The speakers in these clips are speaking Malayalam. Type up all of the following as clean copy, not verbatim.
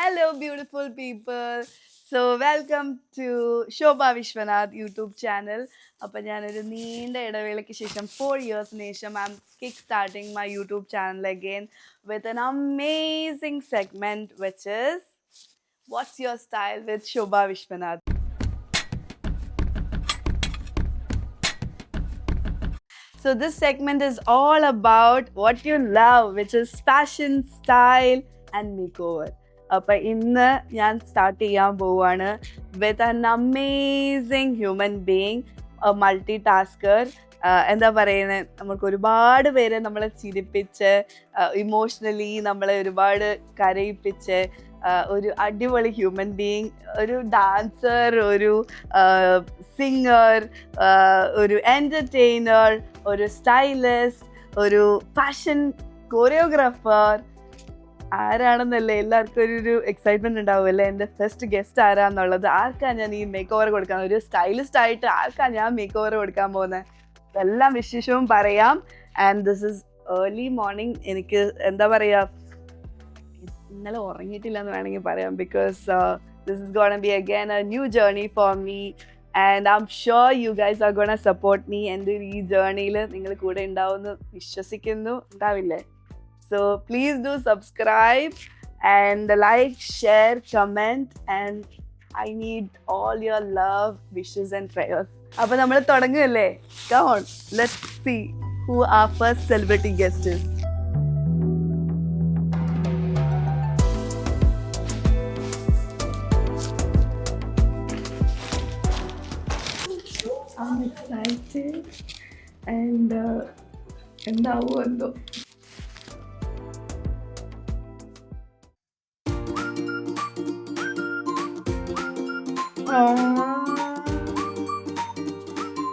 Hello, beautiful people. So, welcome to Shobha Vishwanath YouTube channel. അപ്പോൾ ഞാനൊരു നീണ്ട ഇടവേളയ്ക്ക് ശേഷം 4 years ശേഷം I'm kick-starting my YouTube channel again with an amazing segment which is What's Your Style with Shobha Vishwanath. So this segment is all about what you love, which is fashion, style and makeover. അപ്പോൾ ഇന്ന് ഞാൻ സ്റ്റാർട്ട് ചെയ്യാൻ പോവുകയാണ് with an amazing human being, multi tasker. എന്താ പറയുന്നത്, നമുക്ക് ഒരുപാട് പേരെ നമ്മളെ ചിരിപ്പിച്ച് ഇമോഷണലി നമ്മളെ ഒരുപാട് കരയിപ്പിച്ച് ഒരു അടിപൊളി ഹ്യൂമൻ ബീയിങ്, ഒരു ഡാൻസർ, ഒരു സിംഗർ, ഒരു എൻ്റർടൈനർ, ഒരു സ്റ്റൈലിസ്റ്റ്, ഒരു ഫാഷൻ കൊറിയോഗ്രാഫർ. ആരാണെന്നല്ലേ എല്ലാവർക്കും ഒരു എക്സൈറ്റ്മെന്റ് ഉണ്ടാവുമല്ലേ എൻ്റെ ഫസ്റ്റ് ഗസ്റ്റ് ആരാന്നുള്ളത്. ആർക്കാണ് ഞാൻ ഈ മേക്ക് ഓവർ കൊടുക്കാൻ, ഒരു സ്റ്റൈലിസ്റ്റ് ആയിട്ട് ആർക്കാണ് ഞാൻ മേക്ക് ഓവർ കൊടുക്കാൻ പോകുന്നത്, എല്ലാം വിശേഷവും പറയാം. And this is early morning. എനിക്ക് എന്താ പറയുക, ഇന്നലെ ഉറങ്ങിയിട്ടില്ല എന്ന് വേണമെങ്കിൽ പറയാം. Because this is gonna B again A new journey for me and I am sure you guys are gonna support me. എൻ്റെ ഈ ജേർണിയിൽ നിങ്ങൾ കൂടെ ഉണ്ടാവുമെന്ന് വിശ്വസിക്കുന്നു. ഉണ്ടാവില്ലേ? So please do subscribe and like, share, comment, and I need all your love, wishes and prayers. അപ്പോൾ നമ്മൾ തുടങ്ങുകയല്ലേ? Come on, let's see who our first celebrity guest is. I'm excited and എന്താവോ എന്തോ.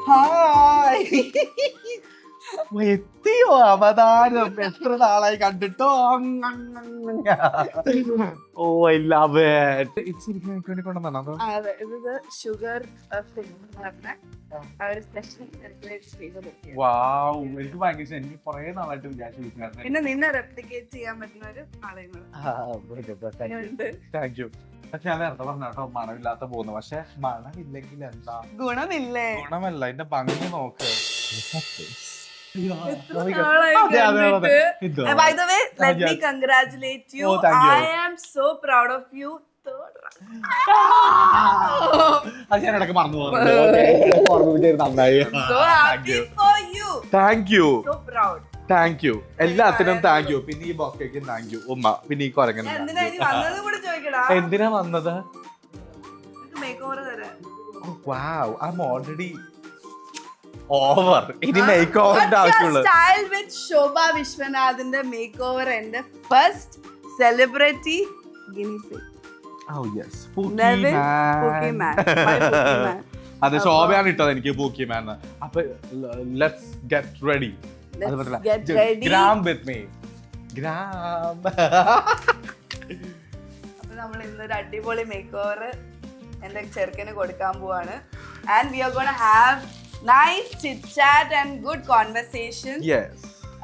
ഹായ്, എത്തിയോ അവതാരം? എത്ര നാളായി കണ്ടിട്ടോ. ഓ ഐ ലവ് ഇറ്റ്. ഇറ്റ്സ് എനിക്ക് വേണ്ടി കൊണ്ടുവന്നോ? അതെ, ഇത് ഷുഗർ വാവ്, എനിക്ക് ഭയങ്കര ഇഷ്ടം. എനിക്ക് കുറെ നാളായിട്ട് വിചാരിച്ചു. പിന്നെ നിന്നെ റെപ്ലിക്കേറ്റ് ചെയ്യാൻ പറ്റുന്ന ഒരു ആളെയും താങ്ക് യു. പക്ഷെ ഞാൻ നേരത്തെ പറഞ്ഞ കേട്ടോ, മണമില്ലാത്ത പോകുന്നു. പക്ഷെ മണമില്ലെങ്കിൽ എന്താ ഗുണമില്ലേ? ഗുണമല്ല, ഇതിന്റെ ഭംഗി നോക്ക്. By the way, let me congratulate you. Oh, thank you. I am so proud of you. Third rank. അത് ഞാൻ ഇടയ്ക്ക് മറന്നു പോകുന്നുണ്ട്. നന്നായി. So happy for you. Thank you, So proud. Thank you, എല്ലാത്തിനും താങ്ക് യു. പിന്നെ ഈ ബൊക്കേക്കും താങ്ക് യു ഉമ്മ. പിന്നെ ഈ കൊരങ്ങനും എന്തിനാ ഇനി വന്നത് കൂടെ ചോദിക്കടാ? എന്തിനാ വന്നത്? മേക്ക് ഓവർ തരാൻ. Wow, I am already over. ഇനി മേക്ക് ഓവറിന്റെ ആവശ്യമുള്ളൂ. സ്റ്റൈൽ വിത്ത് ശോഭ വിശ്വനാഥിന്റെ മേക്ക് ഓവർ എന്റെ first celebrity guinea pig. Oh yes, Neville Pookie Man. My Pookie Man. അതെ, ശോഭയാണ് ഇട്ടത് എനിക്ക് പൂക്കി മാൻ. അപ്പൊ let's get ready. Let's get ready. Gram with me, gram. അപ്പൊ നമ്മൾ ഇന്നൊരു അടിപൊളി മേക്ക് ഓവർ എന്റെ ചെറുക്കന് കൊടുക്കാൻ പോവാണ്. And we are gonna have nice chit chat and good conversation Yes.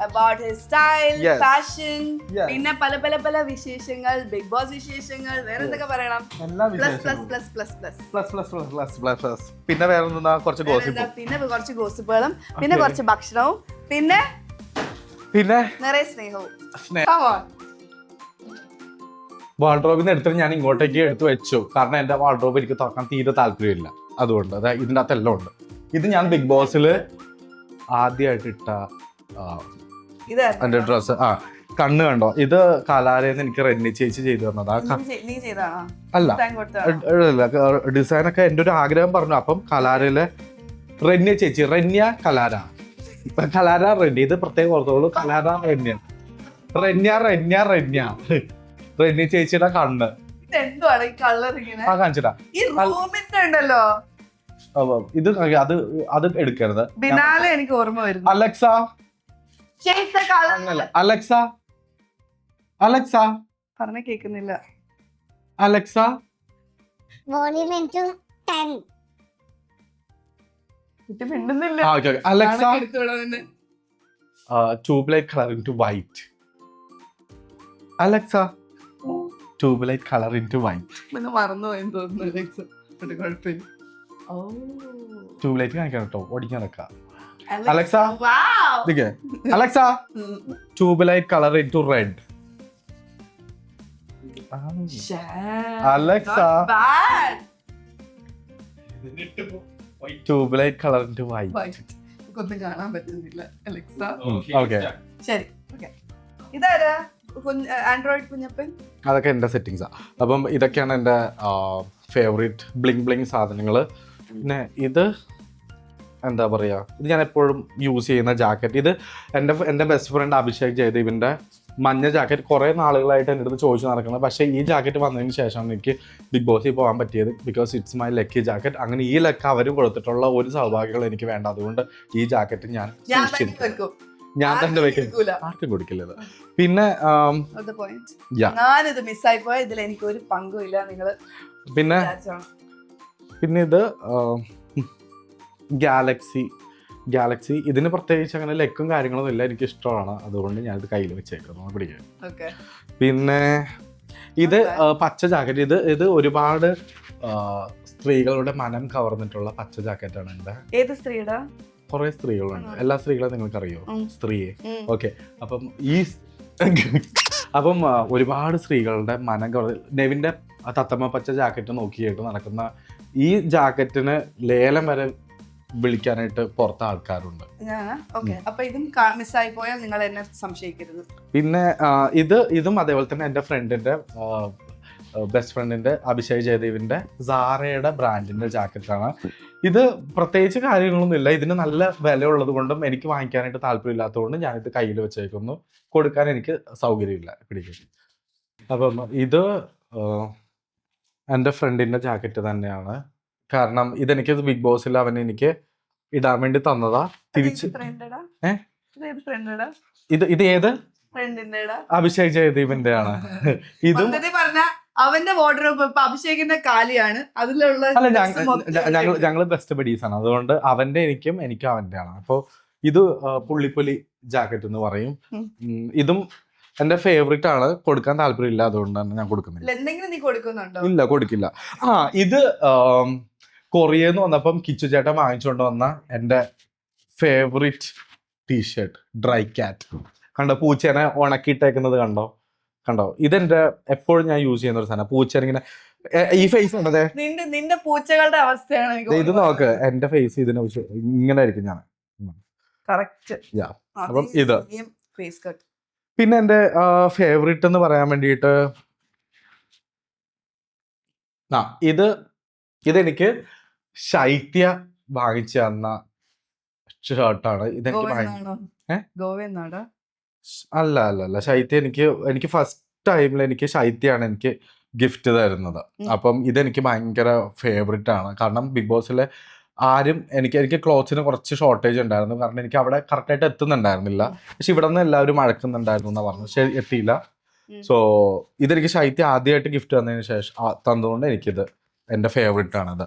about his style, Yes. fashion, Yes. പിന്നെ പല പല പല വിശേഷങ്ങൾ, ബിഗ് ബോസ് വിശേഷങ്ങൾ, വേറെ എന്തൊക്കെ പറയണം? എല്ലാ പ്ലസ് പ്ലസ് വിശേഷങ്ങളും. Plus plus plus plus plus plus plus plus plus. പിന്നെ വേറെ എന്താ, കുറച്ച് ഗോസിപ്പ്, പിന്നെ കുറച്ച് ഗോസിപ്പുകളും, പിന്നെ കുറച്ച് ഭക്ഷണവും, പിന്നെ പിന്നെ നിറയെ സ്നേഹവും. സ്നേഹം. Come on. വാർഡ്രോബിൽ നിന്ന് എടുത്തിട്ട് ഞാൻ ഇങ്ങോട്ടേക്ക് എടുത്തു വെച്ചു. കാരണം എന്റെ വാർഡ്രോബ് എനിക്ക് തുറക്കാൻ തീരെ താല്പര്യമില്ല. അതുകൊണ്ട് ഇതിൻ്റെ അകത്ത് എല്ലാം ഉണ്ട്. ഇത് ഞാൻ ബിഗ് ബോസിൽ ആദ്യമായിട്ട് ഇട്ട എന്റെ ഡ്രസ്സ്. കണ്ണ് കണ്ടോ? ഇത് കലാരേന്ന് എനിക്ക് റെന്നി ചേച്ചി ചെയ്തു തന്നതാ. നീ ചെയ്താണോ? അല്ല, Time കൊടുത്തതാണോ? ഡിസൈനൊക്കെ എൻ്റെ ഒരു ആഗ്രഹം പറഞ്ഞു. അപ്പം കലാരയിലെ റെന്യ ചേച്ചി, റെന്യ കലാര, കലാര റെന്യ, ഇത് പ്രത്യേകം ഓർത്തോളൂ. കലാര റെന്യ, റെന്യ റെന്യ റെന്യ റെന്യ ചേച്ചിയുടെ കണ്ണ്. എന്തുവാണ് ഈ കളർ ഇങ്ങനെ? കാണിച്ചിട്ടാ. ഈ റൂമിന്റെ ഉണ്ടല്ലോ, ഇത് അത് എടുക്കരുത്. ബിനാലെ എനിക്ക് ഓർമ്മ വരുന്നു. അലക്സ, അലക്സ, അലക്സ പറഞ്ഞ കേക്കുന്നില്ല. Alexa, Volume into 10. കുട്ടി മിണ്ടുന്നില്ല. അലക്സ, എടുത്തോളാം തന്നെ. Tube light colour into white. Alexa, tubelight colour into white. പിന്നെ മറന്നുപോയെന്ന് തോന്നുന്നു അലക്സ. ഒരു കുഴപ്പമില്ല. ഓ ട്യൂബ്ലൈറ്റ് കാണിക്കാം കേട്ടോ, ഓടിക്കാൻ നടക്കാം. Alexa wow. Alexa tubelight colour into red. Alexa tubelight colour into white. ഒന്നും കാണാൻ പറ്റുന്നില്ല അലക്സ. ഓക്കെ ശരി, ഓക്കെ. ഇതാരാ ആൻഡ്രോയിഡ് കുഞ്ഞപ്പൻ? അതൊക്കെ എൻ്റെ സെറ്റിങ്സാ. അപ്പം ഇതൊക്കെയാണ് എൻ്റെ ഫേവറേറ്റ് ബ്ലിങ് ബ്ലിങ് സാധനങ്ങൾ. പിന്നെ ഇത് എന്താ പറയുക, ഇത് ഞാൻ എപ്പോഴും യൂസ് ചെയ്യുന്ന ജാക്കറ്റ്. ഇത് എൻ്റെ ബെസ്റ്റ് ഫ്രണ്ട് അഭിഷേക് ജയദീപിൻ്റെ മഞ്ഞ ജാക്കറ്റ്. കുറേ നാളുകളായിട്ട് എൻ്റെ അടുത്ത് ചോദിച്ചു നടക്കുന്നത്. പക്ഷേ ഈ ജാക്കറ്റ് വന്നതിന് ശേഷമാണ് എനിക്ക് ബിഗ് ബോസിൽ പോകാൻ പറ്റിയത്. Because it's my lucky jacket. അങ്ങനെ ഈ ലക്ക് അവരും കൊടുത്തിട്ടുള്ള ഒരു സൗഭാഗ്യങ്ങൾ എനിക്ക് വേണ്ട. അതുകൊണ്ട് ഈ ജാക്കറ്റ് ഞാൻ തന്നെ വെക്കും, ആർക്കും കൊടുക്കില്ല ഇത്. പിന്നെ ഞാനിത് മിസ്സായി പോയ ഇതിൽ എനിക്ക് ഒരു പങ്കുമില്ല. നിങ്ങള് പിന്നെ ഇത് ഗാലക്സി. ഇതിന് പ്രത്യേകിച്ച് അങ്ങനെ ലെക്കും കാര്യങ്ങളൊന്നും ഇല്ല, എനിക്ക് ഇഷ്ടമാണ്. അതുകൊണ്ട് ഞാനിത് കയ്യിൽ വെച്ചേക്കുന്നു പിടിക്കാൻ. പിന്നെ ഇത് പച്ച ജാക്കറ്റ്. ഇത് ഒരുപാട് സ്ത്രീകളുടെ മനം കവർന്നിട്ടുള്ള പച്ച ജാക്കറ്റാണ് എൻ്റെ. ഏത് സ്ത്രീയുടെ? കുറെ സ്ത്രീകളുണ്ട്. എല്ലാ സ്ത്രീകളെ നിങ്ങൾക്ക് അറിയോ? സ്ത്രീയെ. ഓക്കെ. അപ്പം ഒരുപാട് സ്ത്രീകളുടെ മനം കവർന്ന് നെവിൻ്റെ തത്തമ്മ പച്ച ജാക്കറ്റ് നോക്കിയിട്ട് നടക്കുന്ന ഈ ജാക്കറ്റിന് ലേലം വരെ വിളിക്കാനായിട്ട് പുറത്തെ ആൾക്കാരുണ്ട്. പിന്നെ ഇതും അതേപോലെ തന്നെ എൻ്റെ ഫ്രണ്ടിന്റെ ബെസ്റ്റ് ഫ്രണ്ടിന്റെ അഭിഷേക് ജയദേവിന്റെ സാറയുടെ ബ്രാൻഡിന്റെ ജാക്കറ്റാണ്. ഇത് പ്രത്യേകിച്ച് കാര്യങ്ങളൊന്നും ഇല്ല. ഇതിന് നല്ല വില ഉള്ളത് കൊണ്ടും എനിക്ക് വാങ്ങിക്കാനായിട്ട് താല്പര്യമില്ലാത്തതുകൊണ്ട് ഞാനിത് കയ്യിൽ വെച്ചേക്കുന്നു. കൊടുക്കാൻ എനിക്ക് സൗകര്യമില്ല പിടിക്കും. അപ്പം ഇത് എൻ്റെ ഫ്രണ്ടിന്റെ ജാക്കറ്റ് തന്നെയാണ്. കാരണം ഇതെനിക്ക് ബിഗ് ബോസിൽ അവൻ എനിക്ക് ഇടാൻ വേണ്ടി തന്നതാ. തിരിച്ച് ഇത് ഏത് അഭിഷേക് ജയദീപിന്റെ ആണ്. ഇതും അവന്റെ വാർഡ്രോബ് അഭിഷേകിന്റെ കാലിയാണ്. അതിലുള്ള ഞങ്ങള് ബെസ്റ്റ് ബഡീസ് ആണ്. അതുകൊണ്ട് അവന്റെ എനിക്കും അവന്റെ ആണ്. അപ്പൊ ഇത് പുള്ളിപ്പൊലി ജാക്കറ്റ് എന്ന് പറയും. ഇതും എന്റെ ഫേവറേറ്റ് ആണ്. കൊടുക്കാൻ താല്പര്യമില്ല, അതുകൊണ്ടാണ് ഞാൻ കൊടുക്കുന്നില്ല. എന്തെങ്കിലും നീ കൊടുക്കുന്നുണ്ടോ? ഇല്ല, കൊടുക്കില്ല. ഇത് കൊറിയന്ന് വന്നപ്പം കിച്ചു ചേട്ടൻ വാങ്ങിച്ചുകൊണ്ട് വന്ന എന്റെ ഫേവറേറ്റ് ടീഷർട്ട് ഡ്രൈ കാറ്റ്. കണ്ടോ പൂച്ചേനെ ഉണക്കിയിട്ടേക്കുന്നത്? കണ്ടോ ഇതെന്റെ എപ്പോഴും ഞാൻ യൂസ് ചെയ്യുന്ന ഒരു സാധനം. പൂച്ചേനെ ഇങ്ങനെ ഈ ഫേസ് ഉണ്ടതേ, നിന്റെ പൂച്ചകളുടെ അവസ്ഥയാണ്. ഇത് നോക്ക്, എന്റെ ഫേസ് ഇതിനെ ഇങ്ങനെ ആയിരിക്കും ഞാൻ. അപ്പം ഇത് പിന്നെ എന്റെ ഫേവറേറ്റ് എന്ന് പറയാൻ വേണ്ടിയിട്ട് ഇതെനിക്ക് ശൈത്യ വാങ്ങിച്ചു തന്ന ഷർട്ടാണ്. അല്ല ശൈത്യ എനിക്ക് ഫസ്റ്റ് ടൈമിൽ എനിക്ക് ശൈത്യാണ് എനിക്ക് ഗിഫ്റ്റ് തരുന്നത്. അപ്പം ഇതെനിക്ക് ഭയങ്കര ഫേവറേറ്റ് ആണ്. കാരണം ബിഗ് ബോസിലെ ആരും എനിക്ക് ക്ലോത്ത്സിന് കുറച്ച് ഷോർട്ടേജ് ഉണ്ടായിരുന്നു. കാരണം എനിക്ക് അവിടെ കറക്റ്റായിട്ട് എത്തുന്നുണ്ടായിരുന്നില്ല. പക്ഷെ ഇവിടെ നിന്ന് എല്ലാവരും അഴക്കുന്നുണ്ടായിരുന്നു എന്നാ പറഞ്ഞു. പക്ഷെ എത്തിയില്ല. സോ ഇതെനിക്ക് ശൈത്യ ആദ്യമായിട്ട് ഗിഫ്റ്റ് തന്നതിന് ശേഷം തന്നുകൊണ്ട് എനിക്കിത് എൻ്റെ ഫേവറേറ്റ് ആണിത്.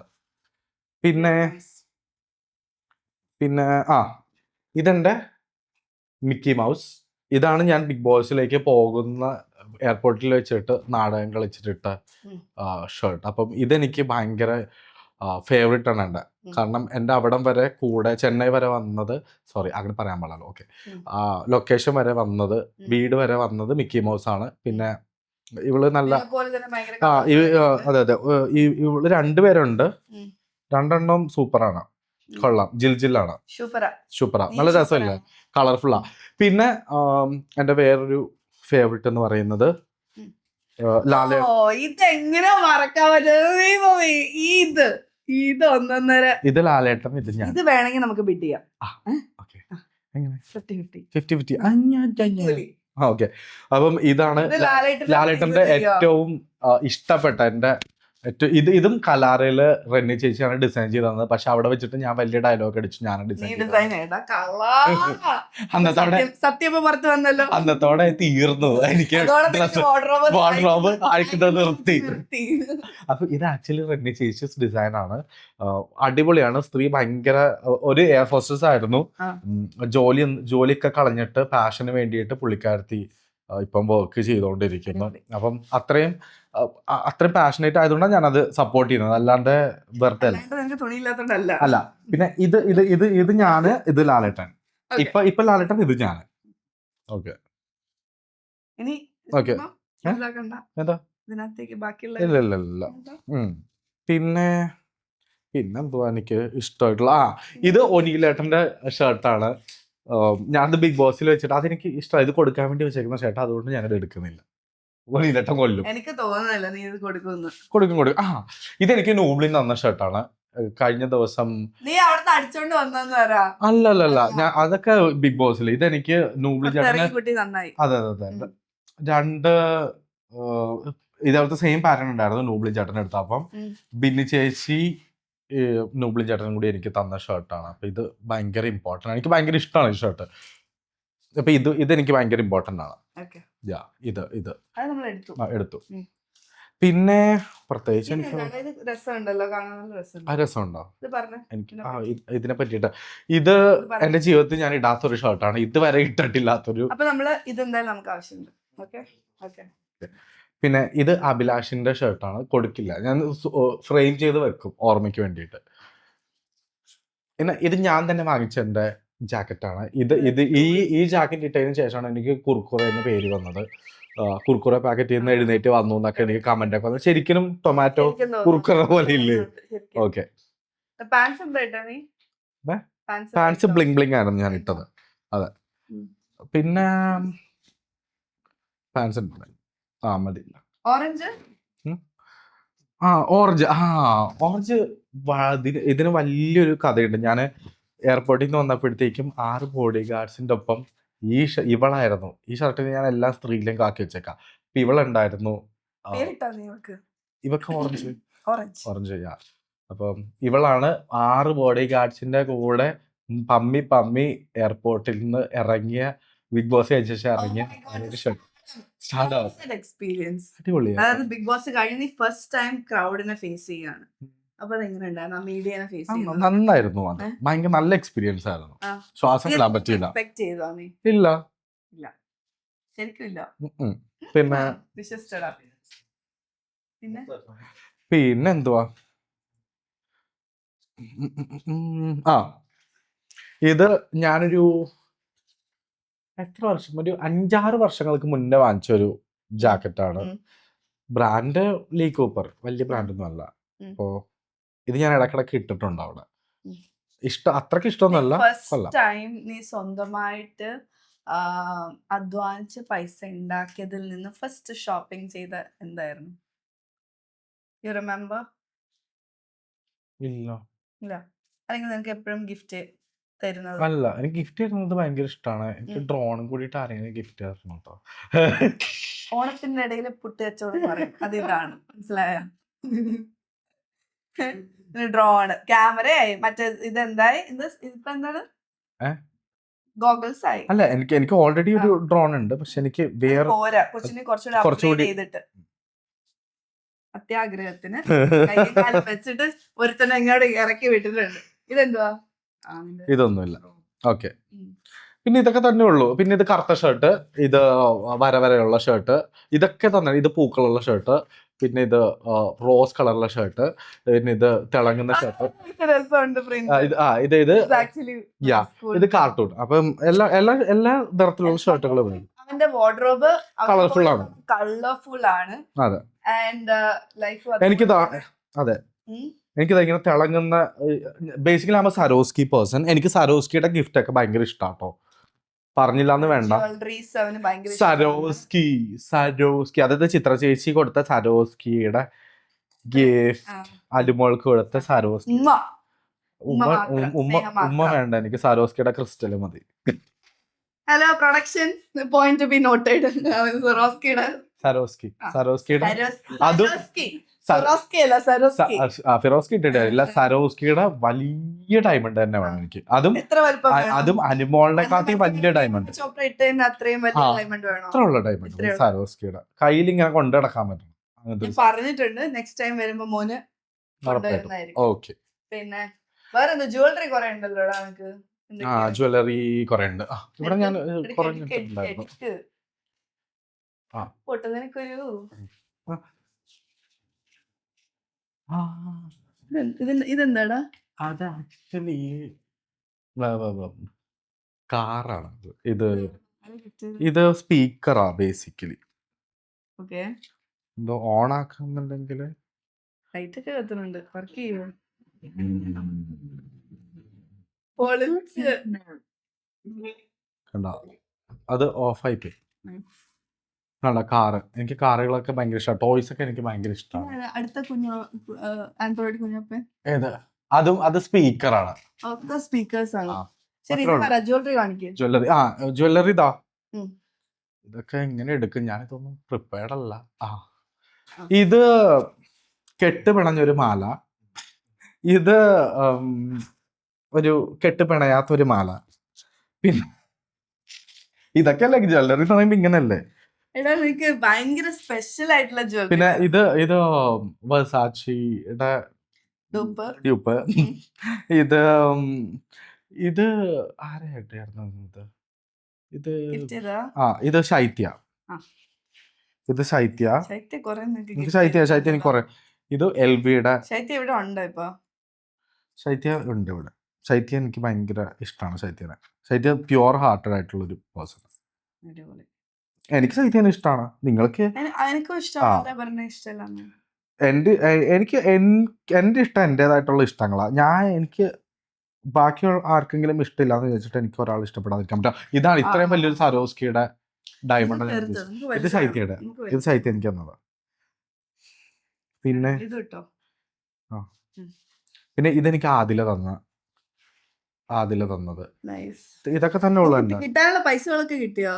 പിന്നെ ഇതെൻ്റെ മിക്കി മൗസ്. ഇതാണ് ഞാൻ ബിഗ് ബോസിലേക്ക് പോകുന്ന എയർപോർട്ടിൽ വെച്ചിട്ട് നാടകം കളിച്ചിട്ടിട്ട ഷർട്ട്. അപ്പം ഇതെനിക്ക് ഭയങ്കര ഫേവറേറ്റ് ആണ് എൻ്റെ. കാരണം എൻ്റെ അവിടം വരെ കൂടെ ചെന്നൈ വരെ വന്നത്, സോറി അങ്ങനെ പറയാൻ പാടില്ല, ഓക്കെ, ലൊക്കേഷൻ വരെ വന്നത്, വീട് വരെ വന്നത് മിക്കി മൗസ് ആണ്. പിന്നെ ഇവള് നല്ല അതെ ഇവള് രണ്ടുപേരുണ്ട്. രണ്ടെണ്ണം സൂപ്പറാണ്, കൊള്ളാം, ജിൽജില്ലാണ്, സൂപ്പറാ, നല്ല രസമില്ല, കളർഫുള്ളാ. പിന്നെ എൻ്റെ വേറൊരു ഫേവറേറ്റ് എന്ന് പറയുന്നത് ഇതെങ്ങനെ മറക്കാൻ പറ്റും? ഇത് ലാലേട്ടൻ, ഇത് ഞാൻ. ഇത് വേണമെങ്കിൽ നമുക്ക് ബിഡ് ചെയ്യാം. ഓക്കെ. അപ്പം ഇതാണ് ലാലേട്ടന്റെ ഏറ്റവും ഇഷ്ടപ്പെട്ട എന്റെ ഇതും കലാറയില് റെന്നി ചേച്ചിയാണ് ഡിസൈൻ ചെയ്ത് തന്നത്. പക്ഷെ അവിടെ വെച്ചിട്ട് ഞാൻ വലിയ ഡയലോഗ് അടിച്ചു, ഞാൻ അന്നത്തോടെ തീർന്നു. എനിക്ക് വാർഡ്രോബ് അഴിക്കുന്നത് നിർത്തി. അപ്പൊ ഇത് ആക്ച്വലി റെന്നി ചേച്ചീസ് ഡിസൈൻ ആണ്. അടിപൊളിയാണ്. സ്ത്രീ ഭയങ്കര ഒരു എയർ ഫോഴ്സസ് ആയിരുന്നു. ജോലിയൊക്കെ കളഞ്ഞിട്ട് പാഷന് വേണ്ടിയിട്ട് പുള്ളിക്കാരത്തി ഇപ്പം വർക്ക് ചെയ്തുകൊണ്ടിരിക്കുന്നു. അപ്പം അത്രയും പാഷനേറ്റ് ആയതുകൊണ്ടാണ് ഞാനത് സപ്പോർട്ട് ചെയ്യുന്നത്, അല്ലാണ്ട് വെറുതെ അല്ല. നിനക്ക് തുണിയില്ലാത്തോണ്ടല്ല. അല്ല, പിന്നെ ഇത് ഞാന്, ഇത് ലാലേട്ടൻ. ഇപ്പൊ ലാലേട്ടൻ, ഇത് ഞാന്. ഓക്കെ ഇനി ഓക്കെ എന്താ ഇതിനകത്തേക്ക് ബാക്കിയുള്ള ഇല്ല. പിന്നെന്തുവാ എനിക്ക് ഇഷ്ടമായിട്ടുള്ള ഇത് ഒനിയിലേട്ടന്റെ ഷർട്ടാണ്. ഞാനത് ബിഗ് ബോസിൽ വെച്ചിട്ട് അതെനിക്ക് ഇഷ്ടം, ഇത് കൊടുക്കാൻ വേണ്ടി വെച്ചേക്കുന്ന ഷർട്ട്, അതുകൊണ്ട് ഞാനത് എടുക്കുന്നില്ല. ഒനിയിലേട്ടൻ കൊല്ലും. എനിക്ക് തോന്നുന്നില്ല നീ ഇത് കൊടുക്കും. ഇതെനിക്ക് നൂബ്ലിൻ തന്ന ഷർട്ടാണ്. കഴിഞ്ഞ ദിവസം നീ അവിടുന്ന് അടിച്ചോണ്ട് വന്നെന്ന് പറയാ. അല്ലല്ല, ഞാൻ അതൊക്കെ ബിഗ് ബോസിൽ. ഇതെനിക്ക് നൂബ്ലിൻ ചേട്ടന്, നന്നായി. അതെ രണ്ട് ഇതേപോലത്തെ സെയിം പാറ്റേൺ ഉണ്ടായിരുന്നു നൂബ്ലിൻ ചേട്ടൻ എടുത്ത. അപ്പം ബിന്നി ചേച്ചി നൂബ്ലിൻ ചേട്ടനും കൂടി എനിക്ക് തന്ന ഷർട്ടാണ്. അപ്പൊ ഇത് ഭയങ്കര ഇമ്പോർട്ടൻ്റ് ആണ്, എനിക്ക് ഭയങ്കര ഇഷ്ടമാണ് ഈ ഷർട്ട്. അപ്പൊ ഇത് എനിക്ക് ഭയങ്കര ഇമ്പോർട്ടൻ്റ് ആണ്. ഇത് എടുത്തു. പിന്നെ പ്രത്യേകിച്ച് എനിക്ക് രസമുണ്ടോ എനിക്ക് ഇതിനെ പറ്റിയിട്ട്, ഇത് എന്റെ ജീവിതത്തിൽ ഞാൻ ഇടാത്തൊരു ഷർട്ടാണ്, ഇതുവരെ ഇട്ടിട്ടില്ലാത്തൊരു. പിന്നെ ഇത് അഭിലാഷിന്റെ ഷർട്ടാണ്, കൊടുക്കില്ല, ഞാൻ ഫ്രെയിം ചെയ്ത് വെക്കും ഓർമ്മയ്ക്ക് വേണ്ടിയിട്ട്. പിന്നെ ഇത് ഞാൻ തന്നെ വാങ്ങിച്ച എന്റെ ജാക്കറ്റാണ്. ഈ ജാക്കറ്റ് ഇട്ടതിന് ശേഷമാണ് എനിക്ക് കുർക്കുറ എന്ന പേര് വന്നത്. കുർക്കുറ പാക്കറ്റിൽ നിന്ന് എഴുന്നേറ്റ് വന്നു എന്നൊക്കെ എനിക്ക് കമന്റ് ഒക്കെ വന്നു. ശരിക്കും ടൊമാറ്റോ കുർക്കുറ പോലെ ഇല്ലേ? ഓക്കെ. പാൻസ് ബ്ലിങ് ആയിരുന്നു ഞാൻ ഇട്ടത്. അതെ. പിന്നെ പാൻസ് മതി. ഓറഞ്ച് ഇതിന് വലിയൊരു കഥയുണ്ട്. ഞാൻ എയർപോർട്ടിൽ നിന്ന് വന്നപ്പോഴത്തേക്കും 6 ബോഡി ഗാർഡ്സിന്റെ ഒപ്പം ഇവളായിരുന്നു. ഈ ഷർട്ടിന് ഞാൻ എല്ലാ സ്ത്രീയിലും കാക്കി വെച്ചേക്കാം. അപ്പൊ ഇവളുണ്ടായിരുന്നു. ഇവക്ക് ഓറഞ്ച്. അപ്പം ഇവളാണ് 6 ബോഡി ഗാർഡ്സിന്റെ കൂടെ പമ്മി എയർപോർട്ടിൽ നിന്ന് ഇറങ്ങിയ, ബിഗ് ബോസ് കഴിഞ്ഞ ശേഷം ഇറങ്ങിയ ഷർട്ട്. എക്സ്പീരിയൻസ് ബിഗ് ബോസ് കഴിഞ്ഞ് ഫസ്റ്റ് ടൈം ക്രൗഡിനെ ഫേസ് ചെയ്യാണ്. അപ്പൊ മീഡിയനെ ഫേസ് ചെയ്യുന്നത് നന്നായിരുന്നു. അത് ഭയങ്കര നല്ല എക്സ്പീരിയൻസ് ആയിരുന്നു. ശ്വാസം വിടാൻ പറ്റിയില്ല. ഇല്ല, ശരിക്കും ഇല്ല. പിന്നെന്തുവാ, ഇത് ഞാനൊരു ഒരു 5-6 വർഷങ്ങൾക്ക് മുന്നേ വാങ്ങിച്ച ഒരു ജാക്കറ്റാണ്. ബ്രാൻഡ് ലീ കൂപ്പർ, വലിയ ബ്രാൻഡൊന്നും അല്ല. അപ്പോ ഇത് ഞാൻ ഇടക്കിടക്ക് ഇട്ടിട്ടുണ്ട് അവിടെ. അത്രക്ക് ഇഷ്ടമൊന്നുമല്ല. നീ സ്വന്തമായിട്ട് അധ്വാനിച്ച് പൈസ ഉണ്ടാക്കിയതിൽ നിന്ന് ഫസ്റ്റ് ഷോപ്പിംഗ് ചെയ്ത എന്തായിരുന്നു? You remember? ഇല്ല. അല്ലെങ്കിൽ നിനക്ക് എപ്പോഴും ഗിഫ്റ്റ് തരുന്നത്? അല്ല, എനിക്ക് ഗിഫ്റ്റ് തരുന്നത് ഭയങ്കര ഇഷ്ടമാണ്. എനിക്ക് ഡ്രോണും കൂടിയിട്ട് ആരെങ്കിലും ഗിഫ്റ്റ് തരണം കേട്ടോ. ഓണത്തിന്റെ ഇടയിൽ പുട്ട് കച്ചവടം പറയും, അതിതാണ് മനസ്സിലായ? ഡ്രോൺ, ക്യാമറയായി, മറ്റേ ഇതെന്തായി, ഇപ്പൊ എന്താണ്, ഗോഗിൾസ് ആയി. അല്ല, എനിക്ക് ഓൾറെഡി ഒരു ഡ്രോൺ ഉണ്ട്, പക്ഷെ എനിക്ക് വേറെ കുറച്ചുകൂടി ചെയ്തിട്ട് അത്യാഗ്രഹത്തിന് വെച്ചിട്ട് ഒരുത്തന്നെ ഇങ്ങോട്ട് ഇറക്കി വിട്ടിട്ടുണ്ട്. ഇതെന്തുവാ? ഇതൊന്നുമില്ല. ഓക്കെ. പിന്നെ ഇതൊക്കെ തന്നെ ഉള്ളൂ. പിന്നെ ഇത് കറുത്ത ഷർട്ട്, ഇത് വരയുള്ള ഷർട്ട്, ഇതൊക്കെ തന്നെ. ഇത് പൂക്കളുള്ള ഷർട്ട്, പിന്നെ ഇത് റോസ് കളറുള്ള ഷർട്ട്, പിന്നെ ഇത് തിളങ്ങുന്ന ഷർട്ട്, ഇത് കാർട്ടൂൺ. അപ്പം എല്ലാ തരത്തിലുള്ള ഷർട്ടുകളും അവന്റെ വാർഡ്രോബ് കളർഫുൾ ആണ്. അതെ, എനിക്കിത് ഇങ്ങനെ തിളങ്ങുന്ന, ബേസിക്കലി ആകുമ്പോൾ സരോസ്കി പേഴ്സൺ. എനിക്ക് സരോസ്കിയുടെ ഗിഫ്റ്റ് ഒക്കെ ഭയങ്കര ഇഷ്ടാട്ടോ, പറഞ്ഞില്ലാന്ന് വേണ്ട. സരോസ്കി അതായത് ചിത്ര ചേച്ചി കൊടുത്ത സരോസ്കിയുടെ ഗിഫ്റ്റ്, അലുമോൾക്ക് കൊടുത്ത സരോസ്കി. ഉമ്മ വേണ്ട, എനിക്ക് സരോസ്കിയുടെ ക്രിസ്റ്റൽ മതി. Hello production, point to be noted. സരോസ്കിയുടെ അതും ഫിറോസ്കി ഇട്ടിട്ടില്ല. സരോസ്കിയുടെ വലിയ ഡയമണ്ട് തന്നെ വേണം എനിക്ക്. അതും അനുമോളിനെ കാട്ടി വലിയ ഡയമണ്ട്, അത്രയുള്ള ഡയമണ്ട് സരോസ്കിയുടെ കയ്യിൽ ഇങ്ങനെ കൊണ്ടു നടക്കാൻ പറ്റണം. പറഞ്ഞിട്ടുണ്ട് നെക്സ്റ്റ് ടൈം വരുമ്പോ മോന്. ഓക്കെ. പിന്നെ വേറെ ജ്വല്ലറി കുറെ ഉണ്ടല്ലോ നമുക്ക്. ജ്വല്ലറി കുറെ ഉണ്ട് ഇവിടെ. ഞാൻ ആ. പൊട്ടെ നിനക്കൊരു ആ, ഇതെന്താടാ? അത് ആക്ച്വലി കാറാണ് ഇത്. ഇത് സ്പീക്കറാ ബേസിക്കലി. ഓക്കെ, എന്തോ ഓൺ ആക്കുന്നുണ്ടെങ്കിൽ ലൈറ്റ് ഒക്കെ കത്തുന്നുണ്ട്. വർക്ക് ചെയ്യുമോ? പൊളിച്ച്. കണ്ട അത് ഓഫായി പോയി. കണ്ട കാറ്, എനിക്ക് കാറുകളൊക്കെ ഭയങ്കര ഇഷ്ടമാണ്. ടോയ്സ് ഒക്കെ എനിക്ക് ഭയങ്കര ഇഷ്ടമാണ്. ഇതാണ് അടുത്ത കുഞ്ഞു ആൻഡ്രോയിഡ് കുഞ്ഞപ്പൻ. ഏത്? അത് സ്പീക്കറാണ്. ഒക്കെ സ്പീക്കേഴ്സ് ആണ്. ആ, ശരി, അത്രേ ഇത് ഉള്ളൂ. പറ, ജ്വല്ലറി കാണിക്കേ. ജ്വല്ലറി ഇതാ. ഉം. ഇതൊക്കെ എങ്ങനെ എടുക്കും? ഞാനിതൊന്നും പ്രിപ്പയർഡ് അല്ല. ആ. ഇത് കെട്ട് പിണഞ്ഞൊരു മാല. ഇത് ഒരു കെട്ട് പിണയാത്തൊരു മാല. പിന്നെ ഇതൊക്കെ അല്ലേ ജ്വല്ലറി എന്ന് പറയുമ്പോ ഇങ്ങനല്ലേ. എടാ, നിനക്ക് ഭയങ്കര സ്പെഷ്യൽ ആയിട്ടുള്ള ജ്വല്ലറി. പിന്നെ ഇത് വെർസാച്ചിയുടെ ഡ്യൂപ്പ്. ഇത് ഇത് ആരായിട്ടായിരുന്നു ഇത്? ഇത് ശൈത്യ. ഇത് ശൈത്യ. ശൈത്യ എനിക്ക് കുറെ. ഇത് എൽവിയുടെ. ശൈത്യ ഇവിടെ ഉണ്ടോ ഇപ്പൊ? ശൈത്യ ഉണ്ട് ഇവിടെ. ശൈത്യ എനിക്ക് ഭയങ്കര ഇഷ്ടമാണ്. ശൈത്യ പ്യുവർ ഹാർട്ടഡ് ആയിട്ടുള്ള ഒരു പേഴ്സൺ. എനിക്ക് ശൈത്യനെ ഇഷ്ടമാണ്. നിങ്ങൾക്ക്? എനിക്കും ഇഷ്ടമാണ്. എന്റെ ഇഷ്ടം എന്റേതായിട്ടുള്ള ഇഷ്ടങ്ങളാ. എനിക്ക് ബാക്കി ആർക്കെങ്കിലും ഇഷ്ടമില്ലാന്ന് ചോദിച്ചിട്ട് എനിക്ക് ഒരാൾ ഇഷ്ടപ്പെടാതിരിക്കാൻ പറ്റാം. ഇതാണ് ഇത്രയും വലിയൊരു സരോസ്കിയുടെ ഡയമണ്ട്. ഇത് ശൈത്യയുടെ. ഇത് ശൈത്യ എനിക്ക് തന്നതാ. പിന്നെ പിന്നെ ഇതെനിക്ക് ആദില തന്നത്. ഇതൊക്കെ തന്നെ ഉള്ളു. കിട്ടാനുള്ള പൈസകളൊക്കെ കിട്ടിയോ?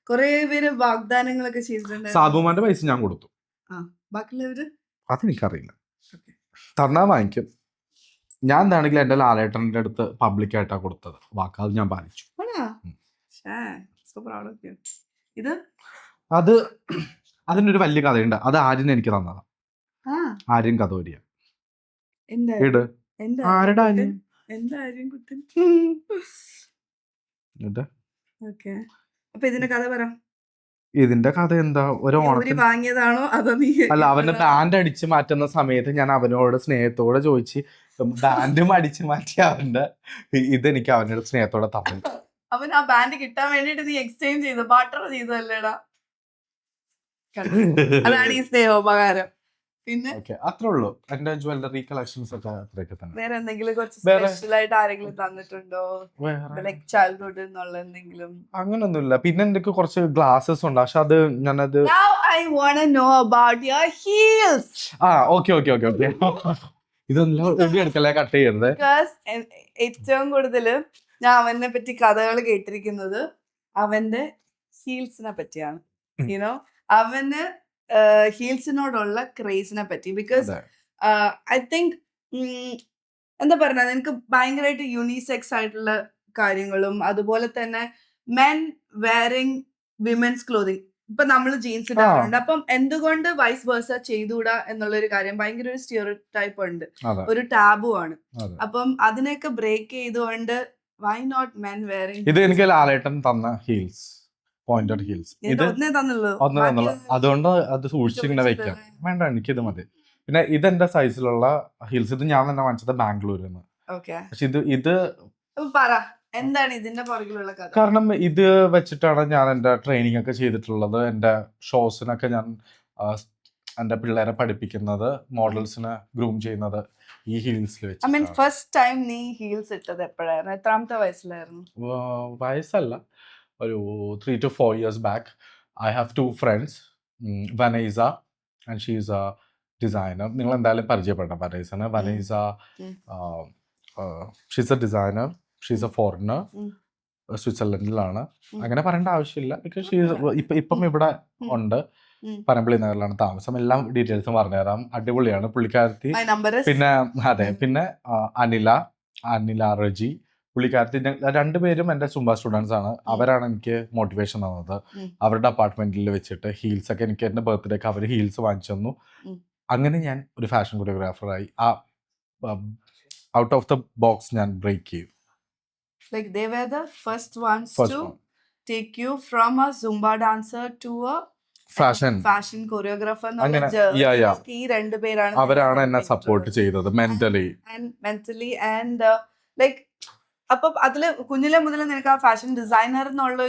കൊറേ പേര് വാഗ്ദാനങ്ങളൊക്കെ ചെയ്തിട്ടുണ്ട്. സാബുമാന്റെ പൈസ ഞാൻ കൊടുത്തു. ബാക്കിയുള്ളവര് അതെനിക്കറിയില്ല. തന്നാ വാങ്ങിക്കും. ഞാൻ എന്താണെങ്കിലും എന്റെ ലാലേട്ടന്റെ അടുത്ത് പബ്ലിക്കായിട്ടാ കൊടുത്തത്. വാക്കാത് ഞാൻ പാലിച്ചു. അതിനൊരു വലിയ കഥയുണ്ട്. അത് ആര്യൻ എനിക്ക് തന്നതാ. ആര്യൻ കഥോരിയ. ആരുടെ ആര്യൻ? ഇതിന്റെ കഥ എന്താ? ഒരു ഓണത്തിന് വാങ്ങിയതാണോ അതോ നീ? അല്ല, അവന്റെ ബാൻഡ് അടിച്ചു മാറ്റുന്ന സമയത്ത് ഞാൻ അവനോട് സ്നേഹത്തോടെ ചോദിച്ച് ബാൻഡും അടിച്ചു മാറ്റി ഇതെനിക്ക് അവനോട് സ്നേഹത്തോടെ തന്നു. അവൻ ആ ബാൻഡ് കിട്ടാൻ വേണ്ടിട്ട് നീ എക്സ്ചേഞ്ച് ചെയ്തു, ബാർട്ടർ ചെയ്തല്ലേടാ. അതാണ് ഈ സ്നേഹോപകാരം. പിന്നെ അത്രേ ഉള്ളൂ. എന്റെ ജ്വല്ലറി കളക്ഷൻസ് ഒക്കെ അത്രയൊക്കെ തന്നെ. വേറെ എന്തെങ്കിലും കുറച്ച് സ്പെഷ്യൽ ആയിട്ട് ആരെങ്കിലും തന്നിട്ടുണ്ടോ? ലൈക് ചൈൽഡ്ഹുഡ് എന്നുള്ള എന്തെങ്കിലും? അങ്ങനൊന്നുമില്ല. പിന്നെ എന്തൊക്കെ കുറച്ച് ഗ്ലാസസ് ഉണ്ട്. പക്ഷെ അത് ഞാനത് I want to know about your heels. Okay ഇതൊന്നും എടുക്കല്ലേ, കട്ട് ചെയ്യരുത്. ഏറ്റവും കൂടുതൽ ഞാൻ അവനെ പറ്റി കഥകൾ കേട്ടിരിക്കുന്നത് അവന്റെ ഹീൽസിനെ പറ്റിയാണ്. യുനോ, അവന് ഹീൽസിനോടുള്ള ക്രേസിനെ പറ്റി. ബിക്കോസ് ഐ തിങ്ക് എന്താ പറയുക, എനിക്ക് ഭയങ്കരമായിട്ട് യൂണിസെക്സ് ആയിട്ടുള്ള കാര്യങ്ങളും അതുപോലെ തന്നെ മെൻ വെയറിങ് വിമൻസ് ക്ലോതിങ്. ഇപ്പൊ നമ്മൾ ജീൻസ് ഇടാറുണ്ട്. അപ്പം എന്തുകൊണ്ട് വൈസ് വേഴ്സ ചെയ്തുകൂടാ എന്നുള്ളൊരു കാര്യം ഭയങ്കര ഒരു സ്റ്റിയോടൈപ്പ് ഉണ്ട്, ഒരു ടാബു ആണ്. അപ്പം അതിനെയൊക്കെ ബ്രേക്ക് ചെയ്തുകൊണ്ട് വൈ നോട്ട് മെൻ വെയറിങ്? ഇത് എനിക്ക് ലാലേട്ടൻ തന്ന ഹീൽസ്, പോയിന്റഡ് ഹീൽസ്. ഒന്നേ തന്നുള്ളൂ. അതുകൊണ്ട് അത് സൂക്ഷിച്ചിങ്ങനെ വെക്കാം. വേണ്ട, എനിക്കിത് മതി. പിന്നെ ഇതെന്റെ സൈസിലുള്ള ഹീൽസ്. ഇത് ഞാൻ തന്നെ വാങ്ങിച്ചത് ബാംഗ്ലൂരിൽ നിന്ന്. പക്ഷെ ഇത് പറ, എന്താണ് ഇതിന്റെ പുറകിലുള്ള കഥ? കാരണം ഇത് വെച്ചിട്ടാണ് ഞാൻ എന്റെ ട്രെയിനിങ് ഒക്കെ ചെയ്തിട്ടുള്ളത്. എന്റെ ഷോസിനൊക്കെ ഞാൻ എന്റെ പിള്ളേരെ പഠിപ്പിക്കുന്നത്, മോഡൽസിനെ ഗ്രൂം ചെയ്യുന്നത് ഈ ഹീൽസിൽ വെച്ച്. ഫസ്റ്റ് ടൈം നീ ഹീൽസ് ഇട്ടത് എപ്പോഴായിരുന്നു? എത്രാമത്തെ വയസ്സിലായിരുന്നു? വയസ്സല്ല, ഒരു 3 to 4 years back. I have 2 friends, Vanessa and she's a designer. നിങ്ങൾ എന്തായാലും പരിചയപ്പെടണം വനൈസനെ. Vanessa she's a designer, she's a foreigner, സ്വിറ്റ്സർലൻഡിലാണ്. അങ്ങനെ പറയേണ്ട ആവശ്യമില്ല, ബിക്കോസ് ഇപ്പം ഇവിടെ ഉണ്ട്, പനമ്പള്ളി നഗറിലാണ് താമസം. എല്ലാം ഡീറ്റെയിൽസും പറഞ്ഞുതരാം. അടിപൊളിയാണ് പുള്ളിക്കാരത്തി. പിന്നെ അനില റജി, പുള്ളിക്കാരത്തി. രണ്ടുപേരും എൻ്റെ സുംബ സ്റ്റുഡൻസ് ആണ്. അവരാണ് എനിക്ക് മോട്ടിവേഷൻ തന്നത്. അവരുടെ അപ്പാർട്ട്മെന്റിൽ വെച്ചിട്ട് ഹീൽസ് ഒക്കെ എനിക്ക് എൻ്റെ ബർത്ത്ഡേക്ക് അവർ ഹീൽസ് വാങ്ങിച്ചു തന്നു. അങ്ങനെ ഞാൻ ഒരു ഫാഷൻ കൊറിയോഗ്രാഫറായി. ഔട്ട് ഓഫ് ദ ബോക്സ് ഞാൻ ബ്രേക്ക് ചെയ്തു. Like they were the first ones to take you from a Zumba dancer to a fashion choreographer അങ്ങനെ yeah. ഈ രണ്ടുപേരാണ് അവരാണ് എന്നെ സപ്പോർട്ട് ചെയ്തത് മെന്റലി ആൻഡ് ലൈക്ക് അപ്പൊ അതില് കുഞ്ഞിലെ മുതൽ നിനക്ക് ആ ഫാഷൻ ഡിസൈനർ എന്നുള്ള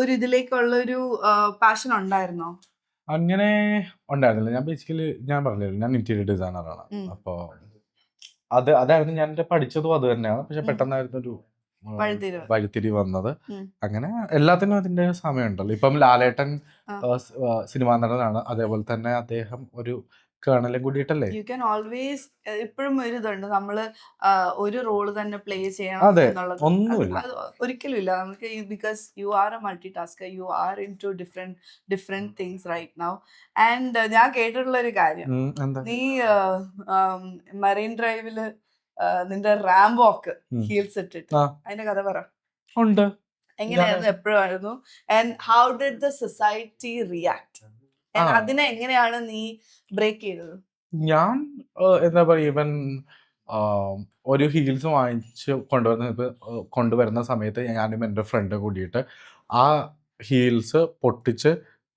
ഒരു ഇതിലേക്കുള്ള ഒരു പാഷൻ ഉണ്ടായിരുന്നോ? അങ്ങനെ ഉണ്ടായിരുന്നില്ല. ഞാൻ ബേസിക്കലി ഞാൻ പറഞ്ഞില്ല, ഞാൻ ഇന്റീരിയർ ഡിസൈനറാണ്. അപ്പൊ അതായിരുന്നു ഞാൻ പഠിച്ചതും അത് തന്നെയാണ്. പക്ഷെ പെട്ടെന്നായിരുന്നു ഒരു വഴിത്തിരി വന്നത്. അങ്ങനെ എല്ലാത്തിനും അതിന്റെ സമയമുണ്ടല്ലോ. ഇപ്പം ലാലേട്ടൻ സിനിമാ നടനാണ്, അതേപോലെ തന്നെ അദ്ദേഹം ഒരു കേണലും കൂടിയിട്ടല്ലേ. യു ക്യാൻ ഓൾവേസ് ഇപ്പോഴും ഒരു ഇതുണ്ട്, നമ്മള് ഒരു റോള് തന്നെ പ്ലേ ചെയ്യണം എന്നുള്ളത്. ഒന്നുമില്ല, ഒരിക്കലും ഇല്ല നമുക്ക്, because you are a multi tasker, you are into different things right now. And ഞാൻ കേട്ടിട്ടുള്ള ഒരു കാര്യം, നീ മറൈൻ ഡ്രൈവില് നിന്റെ റാം വാക്ക് ഹീൽസ് ഇട്ടിട്ട്, അതിന്റെ കഥ പറ. ഉണ്ട്, എങ്ങനെയായിരുന്നു, എപ്പോഴായിരുന്നു, and how did the society react? അതിനെ എങ്ങനെയാണ് നീ ബ്രേക്ക് ചെയ്തത്? ഞാൻ എന്താ പറയുക, ഇവൻ ഒരു ഹീൽസ് വാങ്ങിച്ച് കൊണ്ടുവരുന്ന സമയത്ത് ഞാനും എൻ്റെ ഫ്രണ്ട് കൂടിയിട്ട് ആ ഹീൽസ് പൊട്ടിച്ച്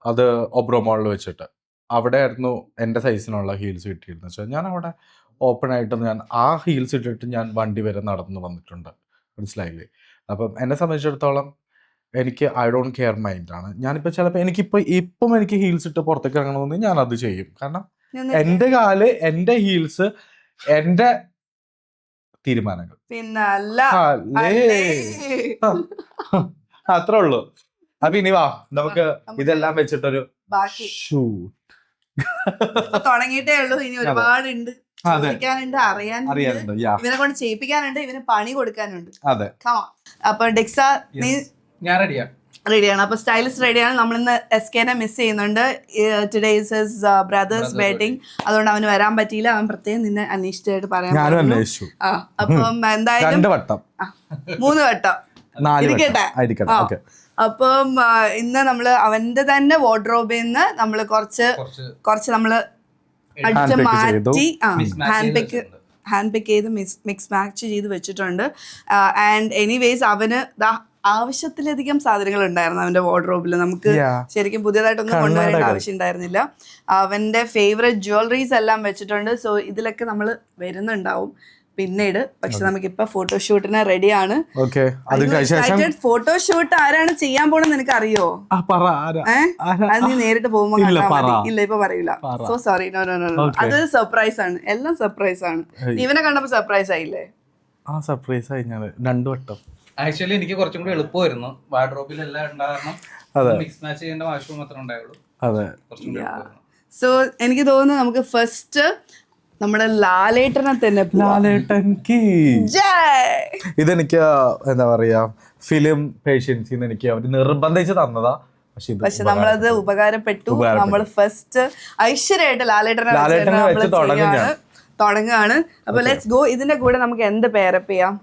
അത് ഒബ്രോ മോളിൽ വെച്ചിട്ട് അവിടെ ആയിരുന്നു എൻ്റെ സൈസിനുള്ള ഹീൽസ് കിട്ടിയിരുന്നത്. വെച്ചാൽ ഞാൻ അവിടെ ഓപ്പൺ ആയിട്ട് ഞാൻ ആ ഹീൽസ് ഇട്ടിട്ട് ഞാൻ വണ്ടി വരെ നടന്നു വന്നിട്ടുണ്ട്, മനസ്സിലായില്ലേ? അപ്പം എന്നെ സംബന്ധിച്ചിടത്തോളം എനിക്ക് ഐ ഡോണ്ട് കെയർ മൈൻഡാണ്. ഞാനിപ്പോൾ ചിലപ്പോൾ ഇപ്പം എനിക്ക് ഹീൽസ് ഇട്ട് പുറത്തേക്ക് ഇറങ്ങണമെന്ന് ഞാൻ അത് ചെയ്യും. കാരണം എൻ്റെ കാല്, എൻ്റെ ഹീൽസ്, എൻ്റെ തീരുമാനങ്ങൾ. അത്രേ ഉള്ളൂ. അപ്പൊ ഇനി വാ, നമുക്ക് ഇതെല്ലാം വെച്ചിട്ടൊരു ഷൂട്ട് തുടങ്ങിയിട്ടേ ഉള്ളൂ. ഇനി ഒരുപാടുണ്ട്, അറിയാനുണ്ട്, ഇവനെ കൊണ്ട് ചെയ്യിപ്പിക്കാനുണ്ട്, ഇവന് പണി കൊടുക്കാനുണ്ട്. അതെ. അപ്പൊ ഡിക്സ, നീ റെഡിയാണ്? അപ്പൊ സ്റ്റൈലിസ്റ്റ് റെഡിയാണ്. നമ്മളിന്ന് SKനെ മിസ് ചെയ്യുന്നുണ്ട്. Today is his brother's wedding, അതുകൊണ്ട് അവന് വരാൻ പറ്റിയില്ല. അവൻ പ്രത്യേകം നിന്നെ അന്വേഷിച്ചായിട്ട് പറയാൻ. അപ്പം എന്തായാലും 3 വട്ടം ഇരിക്കട്ടെ. അപ്പം ഇന്ന് നമ്മള് അവന്റെ തന്നെ വാർഡ്രോബിൽ നിന്ന് നമ്മള് കുറച്ച് നമ്മള് അടിച്ച് മാറ്റി ഹാൻഡ് പിക്ക് ചെയ്ത് മിക്സ് മാച്ച് ചെയ്ത് വെച്ചിട്ടുണ്ട്. ആൻഡ് എനിവേസ് അവന് ആവശ്യത്തിലധികം സാധനങ്ങൾ ഉണ്ടായിരുന്നു അവന്റെ വാർഡ്രോബിൽ. നമുക്ക് ശരിക്കും പുതിയതായിട്ടൊന്നും കൊണ്ടുവരേണ്ട ആവശ്യം ഉണ്ടായിരുന്നില്ല. അവന്റെ ഫേവറേറ്റ് ജ്വല്ലറീസ് എല്ലാം വെച്ചിട്ടുണ്ട്. സോ ഇതിലൊക്കെ നമ്മൾ വരുന്നുണ്ടാവും പിന്നീട്. പക്ഷെ നമുക്കിപ്പോ ഫോട്ടോഷൂട്ടിന് റെഡിയാണ്. ഫോട്ടോഷൂട്ട് ആരാണ് ചെയ്യാൻ പോണെന്ന് നിനക്ക് അറിയോ? അത് നീ നേരിട്ട് പോകുമ്പോ ഇല്ല, ഇപ്പൊ പറയൂല. So sorry, no. അത് സർപ്രൈസ് ആണ്, എല്ലാം സർപ്രൈസ് ആണ്. ഇവനെ കണ്ടപ്പോ സർപ്രൈസ് ആയില്ലേ? സർപ്രൈസ് ആയി. ഞാൻ 2 വട്ടം ആക്ച്വലി എനിക്ക് കുറച്ചും കൂടി എളുപ്പമായിരുന്നു. വാർഡ്രോബിൽ എല്ലാം ഉണ്ടായിരുന്നു, മിക്സ് മാച്ച് ചെയ്യേണ്ട ആവശ്യം മാത്രമേ ഉണ്ടായുള്ളൂ. സോ എനിക്ക് തോന്നുന്നു നമുക്ക് ഫസ്റ്റ് നമ്മുടെ ലാലേട്ടനെ തന്നെ. ഇതെനിക്ക് എന്താ പറയാ, ഫിലിം പേഷ്യൻസിന്ന് എനിക്ക് അവര് നിർബന്ധിച്ച് തന്നതാ. പക്ഷെ നമ്മളത് ഉപകാരപ്പെട്ടു. നമ്മൾ ഫസ്റ്റ് ഐശ്വര്യമായിട്ട് ലാലേട്ടനെ വെച്ച് തുടങ്ങുകയാണ്. അപ്പൊ ലെറ്റ്സ് ഗോ. ഇതിന്റെ കൂടെ നമുക്ക് എന്ത് പേരപ്പ് ചെയ്യാം?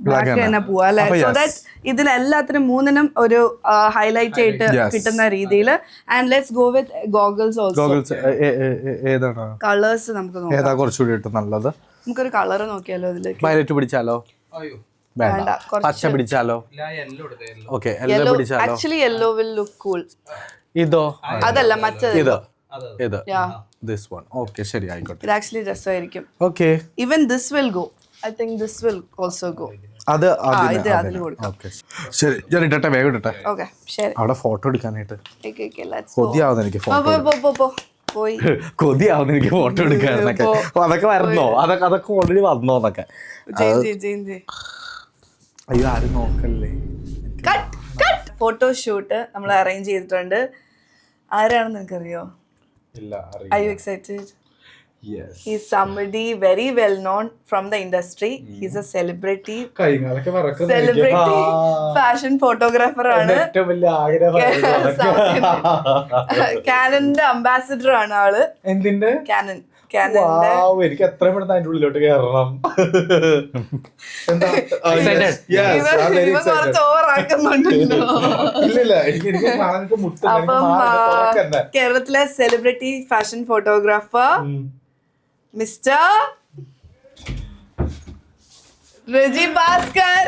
ബ്ലാക്ക് തന്നെ പോവാ അല്ലെ? സോ ദാറ്റ് ഇതിലെല്ലാത്തിനും 3നും ഒരു ഹൈലൈറ്റ് ആയിട്ട് കിട്ടുന്ന രീതിയിൽ. And let's go with goggles also. ഏതാണ് കളേഴ്സ്? നമുക്ക് ഏതാ കുറച്ചുകൂടി നല്ലത്? നമുക്കൊരു കളർ നോക്കിയാലോ? ഇതിലേക്ക് വയലറ്റ് പിടിച്ചാലോ? വേണ്ട, പച്ച പിടിച്ചാലോ? ഓക്കെ, യെല്ലോ പിടിച്ചാലോ? Actually yellow will look cool. ഇതോ? അതല്ല, മറ്റേത്. ഇത് this one. Okay, ശരി, ആയിക്കോട്ടെ. ഇത് ആക്ച്വലി രസമായിരിക്കും. Okay, even this will go. I think this will also go. അത് ഇത് അതിൽ കൊടുക്കാം. ഓക്കെ, ശരി, ഞാൻ ഇടട്ടെ, വേഗം ഇടട്ടെ. ഓക്കെ, ശരി. അവിടെ ഫോട്ടോ എടുക്കാനായിട്ട് let's go. കൊതിയാവുന്ന എനിക്ക് ഫോട്ടോ പോയി കൊതിയാവുന്ന എനിക്ക് ഫോട്ടോ എടുക്കാനൊക്കെ. അതൊക്കെ വരണോ? അതൊക്കെ ഓൾറെഡി വന്നോ? അതൊക്കെ അയ്യോ, ആരും നോക്കല്ലേ. ഫോട്ടോഷൂട്ട് നമ്മൾ അറേഞ്ച് ചെയ്തിട്ടുണ്ട്. ആരാണെന്ന് നിനക്കറിയോ? Are you excited? Yes. He's somebody very well known from the industry. He's a celebrity fashion photographer ആണ്. Canonന്റെ ambassador ആണ് ആള്. എന്തിന്റെ? Canon. എനിക്ക് എത്രയും പെട്ടെന്ന് അതിന്റെ ഉള്ളിലോട്ട് കയറണം. അപ്പം കേരളത്തിലെ സെലിബ്രിറ്റി ഫാഷൻ ഫോട്ടോഗ്രാഫർ മിസ്റ്റർ രജി ഭാസ്കർ.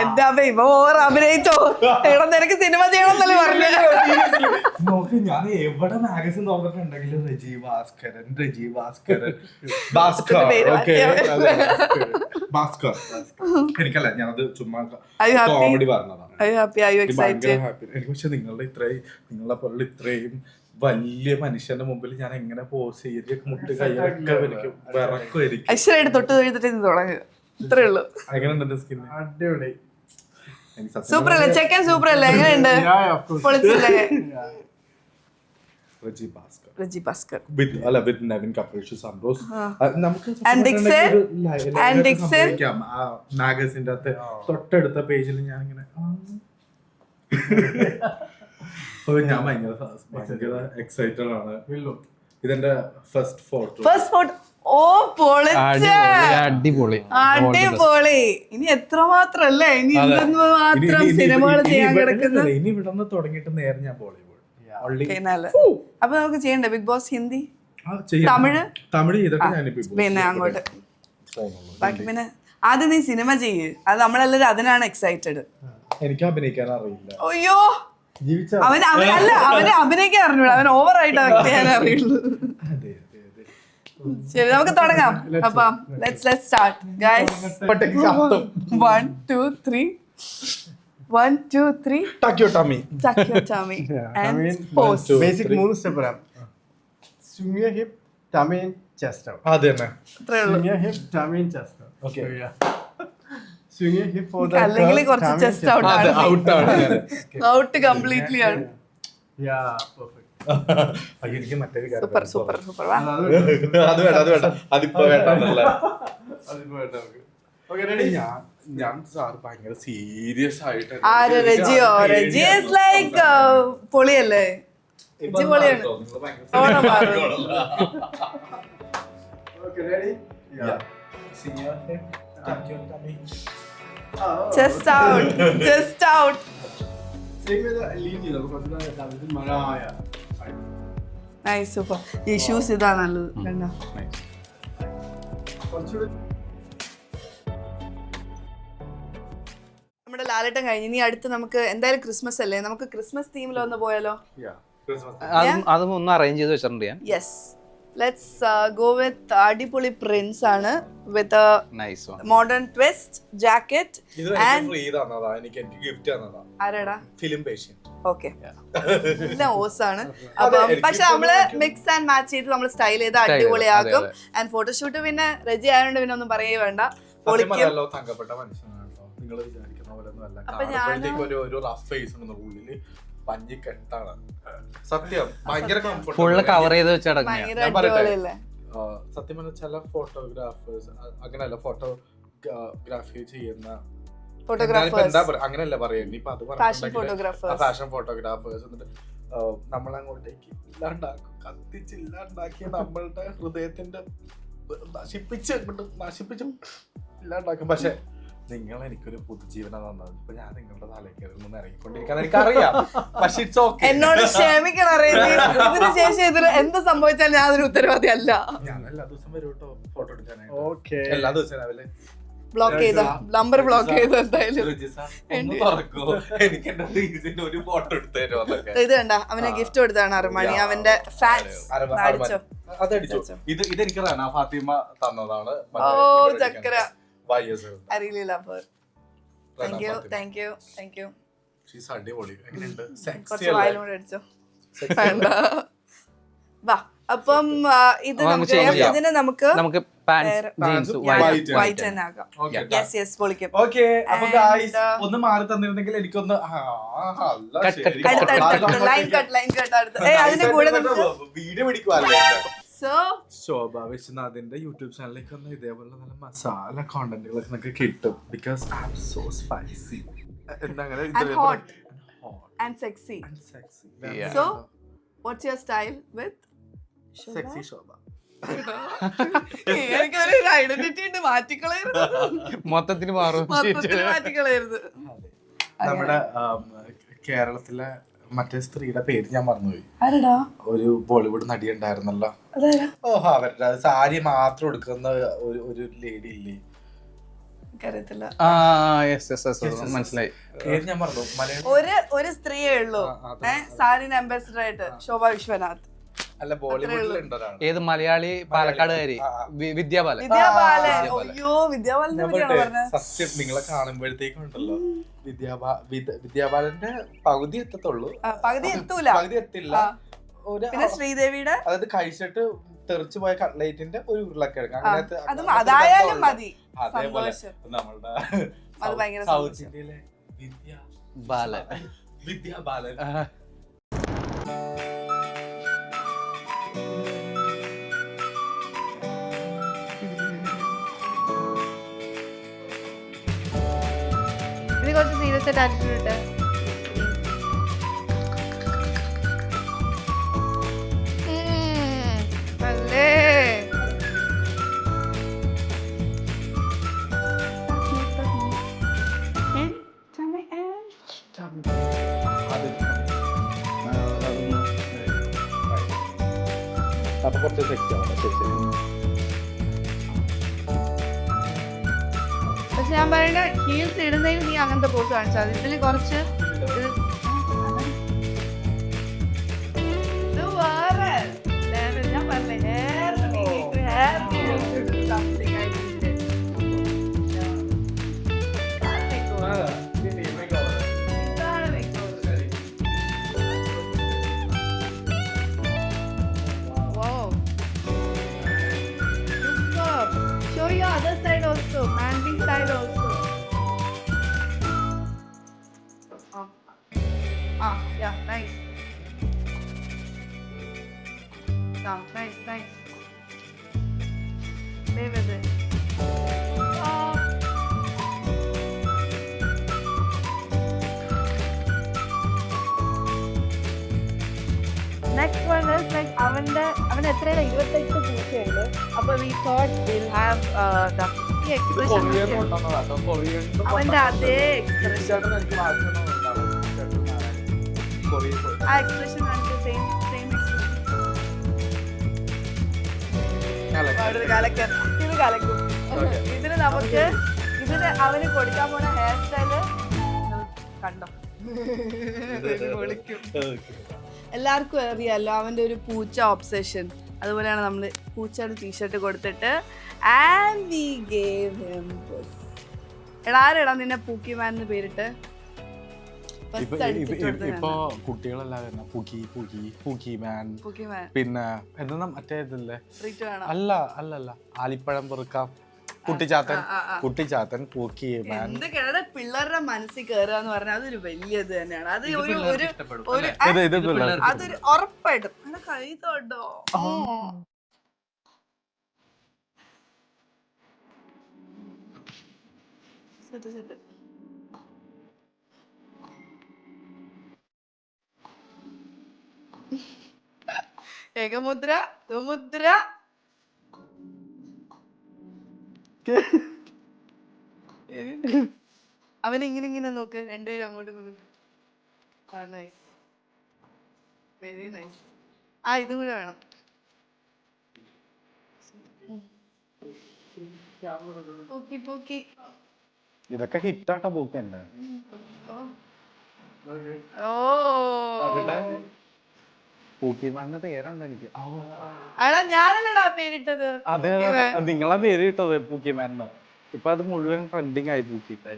എന്റെ അമ്മ ഇവ ഓർ അഭിനയിച്ചോ എടാ നിനക്ക് സിനിമ ചെയ്യണമെന്നല്ലേ പറഞ്ഞു. നോക്ക് ഞാൻ എവിടെ മാഗസിൻ നോക്കിട്ടുണ്ടെങ്കിലും രജി ഭാസ്കരൻ ഭാസ്കർ ഓക്കെ ഭാസ്കർ എനിക്കല്ല ഞാനത് ചുമ്മാ കോമഡി പറഞ്ഞതാണ്. എനിക്ക് പക്ഷെ നിങ്ങളെ പോലുള്ള ഇത്രയും വലിയ മനുഷ്യന്റെ മുമ്പിൽ ഞാൻ എങ്ങനെ പോസ് ചെയ്ത് മുട്ട് കയ്യൊക്കെ വിറക്കുമായിരിക്കും. ഐശ്വര്യായിട്ട് തൊട്ട് കഴിഞ്ഞിട്ട് തുടങ്ങുക ഇത്രേ ഉള്ളൂ. എങ്ങനെയുണ്ട് സ്കിൻ? അടിപൊളി. സൂപ്പർ അല്ലേ ചെക്കൻ? സൂപ്പർ അല്ലേ? എങ്ങനെയുണ്ട്? പൊളിച്ചില്ലേ? രജി Bhaskar with Navin Kapricious Ambrose. നമുക്ക് മാഗസിന്റെ അകത്ത് തൊട്ടടുത്ത പേജിൽ ഞാൻ ഇങ്ങനെ ഞാൻ ഭയങ്കര എക്സൈറ്റഡ് ആണ്. ഇതെന്റെ ഫസ്റ്റ് ഫോട്ടോ. ഓ പൊളിച്ച് അടിപൊളി. അടിപൊളി. ഇനി എത്രമാത്രം അല്ലേ ഇനി മാത്രം സിനിമകൾ ചെയ്യാൻ കിടക്കുന്നത്. ഇനി ഇവിടുന്ന് തുടങ്ങിയിട്ട് നേരെ ഞാൻ ബോളിവുഡ്. അപ്പൊ നമുക്ക് ചെയ്യണ്ടേ ബിഗ് ബോസ്? ഹിന്ദി, തമിഴ് ചെയ്തിട്ട് ഞാൻ പിന്നെ അങ്ങോട്ട് ബാക്കി. പിന്നെ ആദ്യം നീ സിനിമ ചെയ്യ്. അത് നമ്മളെല്ലാരും അതിനാണ് എക്സൈറ്റഡ്. എനിക്ക് അഭിനയിക്കാൻ അറിയില്ല. അയ്യോ അവന് അഭിനയിക്കാൻ അറിഞ്ഞൂടാ. അവൻ ഓവറായിട്ട് ആക്ട് ചെയ്യാൻ അറിയുള്ളൂ. ശരി നമുക്ക് തുടങ്ങാം. അപ്പം let's start guys. 1 2 3 1 2 3 Takyo Tummy and pose. Basic 3 step പറയാം. Swing your hip, tummy in, chest out. അതന്നെ. അത്രേ ഉള്ളൂ. Swing your hip, tummy in, chest out. Okay. Swing your hip for the അല്ലെങ്കിൽ കുറച്ച് ചെസ്റ്റ് ഔട്ട് ആണ്. ഔട്ട് കംപ്ലീറ്റ്ലി ആണ്. Yeah, perfect. എനിക്ക് മറ്റൊരു സൂപ്പർ സൂപ്പർ സൂപ്പർ. വാ അത് വേണ്ട അതിപ്പോ വേണ്ടല്ല. Okay, ready? ഞാൻ സാർ ഭയങ്കര സീരിയസ് ആയിട്ട് ആര്? രജിയോ? രജി ഈസ് ലൈക്ക് പൊളിയല്ലേ? രജി പൊളിയാണ്. Okay, ready? Yeah. Just out. Same with the lead ചെയ്തോ. കുറച്ച് ഇത് മഴയായ. Nice super. ഈ ഷൂസ് ഇതാ നല്ലത്. കണ്ടോ? കുറച്ചുകൂടി നമ്മുടെ ലാലേട്ടൻ കഴിഞ്ഞു. ഇനി അടുത്ത് നമുക്ക് എന്തായാലും ക്രിസ്മസ് അല്ലേ, നമുക്ക് ക്രിസ്മസ് തീമിൽ ഒന്ന് പോയാലോ? അതും ഒന്ന് അറേഞ്ച് ചെയ്ത് വെച്ചിട്ടുണ്ട് ഞാൻ. യെസ്, ലെറ്റ്സ് ഗോ വിത്ത് അടിപൊളി പ്രിന്റ്സ് ആണ് വിത്ത് nice one modern twist jacket and എനിക്ക് ഗിഫ്റ്റ് തന്നതാ. ആരാടാ? Film patient. ഓക്കെ എല്ലാം ഓസാണ്. അപ്പം പക്ഷെ നമ്മള് മിക്സ് ആൻഡ് മാച്ച് ചെയ്ത് നമ്മൾ സ്റ്റൈൽ ചെയ്ത് അടിപൊളിയാക്കും. ആൻഡ് ഫോട്ടോഷൂട്ട് പിന്നെ രജി ആയതുകൊണ്ട് പിന്നെ ഒന്നും പറയേ വേണ്ട. തങ്കപ്പെട്ട മനുഷ്യനാണോ നിങ്ങൾ വിചാരിക്കുന്ന പോലെ ഒന്നും അല്ല. ഒരു റഫ് ഫേസ് ഉണ്ട് ഉള്ളില് പഞ്ഞി കെട്ടാണ്. സത്യം ഭയങ്കര ഫുള്ള് കവർ ചെയ്ത് വെച്ചാൽ സത്യം പറഞ്ഞ ചില ഫോട്ടോഗ്രാഫേഴ്സ് അങ്ങനെയല്ല ഫോട്ടോഗ്രാഫി ചെയ്യുന്ന എന്താ പറയാ അങ്ങനെയല്ല പറയുന്നത്. ഇപ്പൊ അത് ഫാഷൻ ഫോട്ടോഗ്രാഫേഴ്സ് എന്നിട്ട് നമ്മളങ്ങോട്ടേക്ക് ഇല്ലാണ്ടാക്കും, കത്തിച്ചില്ലാണ്ടാക്കി നമ്മളുടെ ഹൃദയത്തിന്റെ നശിപ്പിച്ച് ഇല്ലാണ്ടാക്കും. പക്ഷെ നിങ്ങൾ എനിക്കൊരു പുതുജീവനം തന്നത്. ഇപ്പൊ ഞാൻ നിങ്ങളുടെ തലയ്ക്ക് ഇറങ്ങിക്കൊണ്ടിരിക്കാൻ എനിക്കറിയാം. പക്ഷെ ഇറ്റ്സ് ഓക്കെ. എന്നോട് ക്ഷമിക്കണം. ഇതിന് ശേഷം ഇതിൽ എന്ത് സംഭവിച്ചാലും ഞാൻ അതിന് ഉത്തരവാദി അല്ല. ഞാൻ എല്ലാ ദിവസം വരും കേട്ടോ ഫോട്ടോ എടുക്കാനായിട്ട്. ഓക്കെ, എല്ലാ ദിവസവും രാവിലെ ബ്ലോക്ക് ചെയ്ത നമ്പർ ബ്ലോക്ക് ചെയ്ത് എന്തായാലും എനിക്ക് എന്റെ റീൽസിന്റെ ഒരു ഫോട്ടോ എടുത്തു തരുമോ? ഇത് കണ്ട അവനെ ഗിഫ്റ്റ് കൊടുത്താണ് അരമണി. അവന്റെ ഫാൻസ് അതടിച്ചു. ഇതെനിക്ക് റന ഫാത്തിമ തന്നതാണ്. ഓ ചക്കര അറിയില്ല. Thank you. കുറച്ച് വായിലും കൂടെ അടിച്ചോ. വാ അപ്പം ഇത് ഇതിനെ നമുക്ക് വൈറ്റ് തന്നെ ആക്കാം. പൊളിക്കും. ഒന്ന് മാറി തന്നിരുന്നെങ്കിൽ എനിക്കൊന്ന് ലൈൻ കട്ട് അടുത്ത് അതിന്റെ കൂടെ നമുക്ക് വീഡിയോ പിടിക്കുവാല്ലേ. സോ ശോഭ വിശ്വനാഥിന്റെ യൂട്യൂബ് ചാനലിലേക്ക് വന്ന് ഇതേപോലെ നല്ല മസാല കോണ്ടന്റുകളൊക്കെ നമുക്ക് കിട്ടും. Because I am so spicy and hot and sexy. So what's your style with sexy ശോഭ? എനിക്കൊരു ഐഡന്റിറ്റി ഉണ്ട്. മാറ്റിക്കളയരുത്, മൊത്തത്തിൽ മാറ്റിക്കളയരുത്. നമ്മുടെ കേരളത്തിലെ മറ്റേ സ്ത്രീയുടെ പേര് ഞാൻ മറന്നുപോയി. ആരടാ? ഒരു ബോളിവുഡ് നടി ഉണ്ടായിരുന്നല്ലോ. അതാരാ? ഓഹോ, അവരുടെ സാരി മാത്രം എടുക്കുന്ന ഒരു ലേഡി ഇല്ലേ? എനിക്കറിയത്തില്ല. മനസ്സിലായി. പേര് ഞാൻ മറന്നു. മലയാളം ഒരു സ്ത്രീയേ ഉള്ളൂ സാരിന് അംബാസിഡർ ആയിട്ട്, ശോഭ വിശ്വനാഥ്. അല്ല, ബോളിവുഡിൽ ഉണ്ട് ഒരാള്. ഏത് മലയാളി? പാലക്കാടുകാരി വിദ്യാബാലൻ. വിദ്യാബാലൻ. അയ്യോ, വിദ്യാബാലനെ പറ്റിയാണോ പറഞ്ഞത്? സത്യം, നിങ്ങളെ കാണുമ്പോഴത്തേക്കും ഉണ്ടല്ലോ വിദ്യാബാലന്റെ പകുതി എത്തത്തുള്ളൂ. പകുതി എത്തൂല, പകുതി എത്തില്ല. പിന്നെ ശ്രീദേവിയുടെ അതായത് കഴിച്ചിട്ട് തെറിച്ചു പോയ കട്ട്ലേറ്റിന്റെ ഒരു ഉരുളക്കിഴങ്ങ് അങ്ങനത്തെ അതായാലും മതി. അതേപോലെ സന്തോഷം. നമ്മളുടെ അത് ഭയങ്കര സൗത്ത് ഇന്ത്യയിലെ ബാലൻ. വിദ്യാബാലൻ. ഇത് കുറച്ച് സീരിയസ് ആയിട്ട് ആറ്റിറ്റ്യൂഡ് അല്ലേ? അപ്പൊ കുറച്ച് സെക്സ് ആണ്. ശരി. പക്ഷെ ഞാൻ പറയുന്ന ഹീൽസ് ഇടുന്നതിൽ നീ അങ്ങനത്തെ പോസ് കാണിച്ചാൽ ഇതില് കുറച്ച് ഇത് വേറെ level. ഞാൻ പറഞ്ഞില്ലേ, hair something ആയിട്ടുണ്ട്. ഇതാണ് makeover. Wow. Superb. Show your other side also, manly side also. Yeah, nice. Nice. Play with it. Next one is like അവൻ എത്രയാണ് 28 പൂച്ചയുണ്ട്. അപ്പൊ we thought we'll have the expression. അവന്റെ അതേ expression. ആ expression കാണിച്ച same expression. ഇത് കലക്കും. ഇതിന് അവന് കൊടുക്കാൻ പോണ ഹെയർ സ്റ്റൈല് കണ്ടോ? എല്ലാവർക്കും അറിയാലോ അവന്റെ ഒരു പൂച്ച ഒബ്സെഷൻ. അതുപോലെയാണ് നമ്മള് പൂച്ചയുടെ ടീഷർട്ട് കൊടുത്തിട്ട് and we gave him this. എടാ ആരെടാ നിന്നെ പൂക്കിമാൻ എന്ന് പേരിട്ട്? ഇപ്പൊ കുട്ടികളെല്ലാം പൂക്കിമാൻ, പിന്നെ എന്താ മറ്റേ ഇതല്ലേ, അല്ല ആലിപ്പഴം പെറുക്കാം, കുട്ടിച്ചാത്തൻ പൂക്കിമാൻ. എന്തൊക്കെയാണ് പിള്ളേരുടെ മനസ്സിൽ കയറുക എന്ന് പറഞ്ഞാൽ അതൊരു വലിയ ഇത് തന്നെയാണ്. അത് അതൊരു ഉറപ്പായിട്ടും കൈ തൊട്ടോ. ഏകമുദ്ര, ദുമുദ്ര. അവൻ ഇങ്ങനെ നോക്ക്, രണ്ടുപേരും അങ്ങോട്ട് വെരി നൈസ്. ഇതും കൂടെ വേണം. പൂക്കി ഇതൊക്കെ ഹിറ്റാട്ട പൂക്കന്നെ. പൂക്കിമാന്റെ പേരുണ്ട് എനിക്ക്. ഞാനല്ലടാ പേരിട്ടത്. അതെ, നിങ്ങളാ പേര് കിട്ടത് പൂക്കിമാൻ. ഇപ്പൊ അത് മുഴുവൻ ട്രെൻഡിങ് ആയി പൂക്കിട്ട്.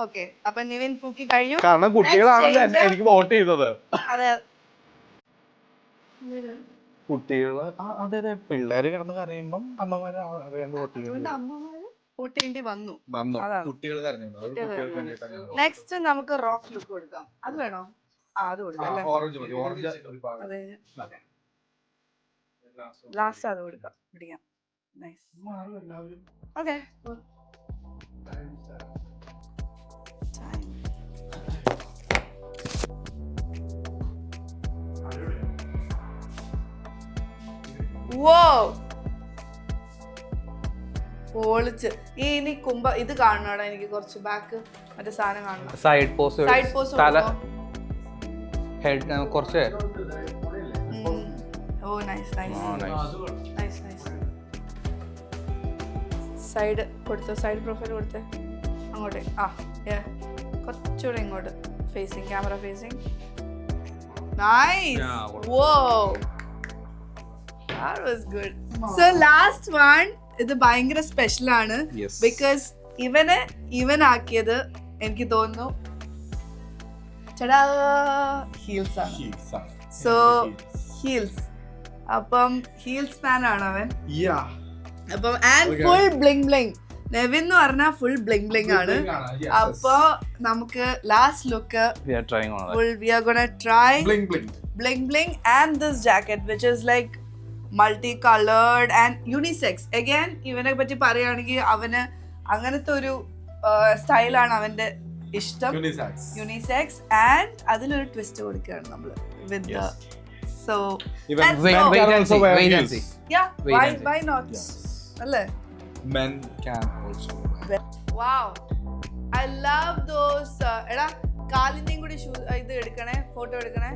ഓക്കെ, അപ്പൊ നിവിൻ പൂക്കി കഴിഞ്ഞു. കാരണം കുട്ടികളാണ് എനിക്ക് വോട്ട് ചെയ്തത്. അതെ, കുട്ടികള് അതെ പിള്ളേര് കിടന്ന് കരയുമ്പം അമ്മമാര് വോട്ട് ചെയ്യും. അമ്മമാര് വോട്ട് ചെയ്യേണ്ടി വന്നു. കുട്ടികൾ കരഞ്ഞു. നെക്സ്റ്റ് നമുക്ക് റോക്ക് ലുക്ക് കൊടുക്കാം. അത് വേണോ? അത് കൊടുക്കാം. ഓറഞ്ച് ലാസ്റ്റ് അത് കൊടുക്കാം. പിടിക്കാം. നൈസ്. ഓക്കെ. Whoa! പൊളിച്ച്. ഇനി ഇത് കാണണോടാ എനിക്ക് കുറച്ച് ബാക്ക് മറ്റേ സാധനം കാണണം. സൈഡ് പോസ്റ്റ് സൈഡ് പോസ്റ്റ് തല ഹെഡ് കുറച്ച് ഓ നൈസ് സൈഡ് കൊടുത്തോ, സൈഡ് പ്രൊഫൈൽ കൊടുത്തേ അങ്ങോട്ട്. കുറച്ചുകൂടെ ഇങ്ങോട്ട് ഫേസിങ്, ക്യാമറ ഫേസിങ്. നൈസ്. വോ, that was good. So last one, ഇത് ഭയങ്കര സ്പെഷ്യൽ ആണ് ബിക്കോസ് ഇവൻ ആക്കിയത് എനിക്ക് തോന്നുന്നു ഹീൽസ് ആണ്. സോ ഹീൽസ്, അപ്പം ഹീൽസ് ഫാൻ ആണ് അവൻ. അപ്പം and full bling bling. Nevin എന്ന് പറഞ്ഞാൽ ഫുൾ ബ്ലിങ് ബ്ലിങ് ആണ്. അപ്പൊ നമുക്ക് last look we are gonna try bling bling and this jacket which is like multicolored and unisex. Again ഇവനെ പറ്റി പറയുകയാണെങ്കിൽ അവന് അങ്ങനത്തെ ഒരു സ്റ്റൈലാണ് അവന്റെ ഇഷ്ടം, യൂണിസെക്സ്. ആൻഡ് അതിലൊരു ട്വിസ്റ്റ് കൊടുക്കുകയാണ് നമ്മള് with the so why not അല്ലേ? Men can also wow, I love those. എടാ കാലിന്റെയും കൂടി ഇത് എടുക്കണേ, ഫോട്ടോ എടുക്കണേ.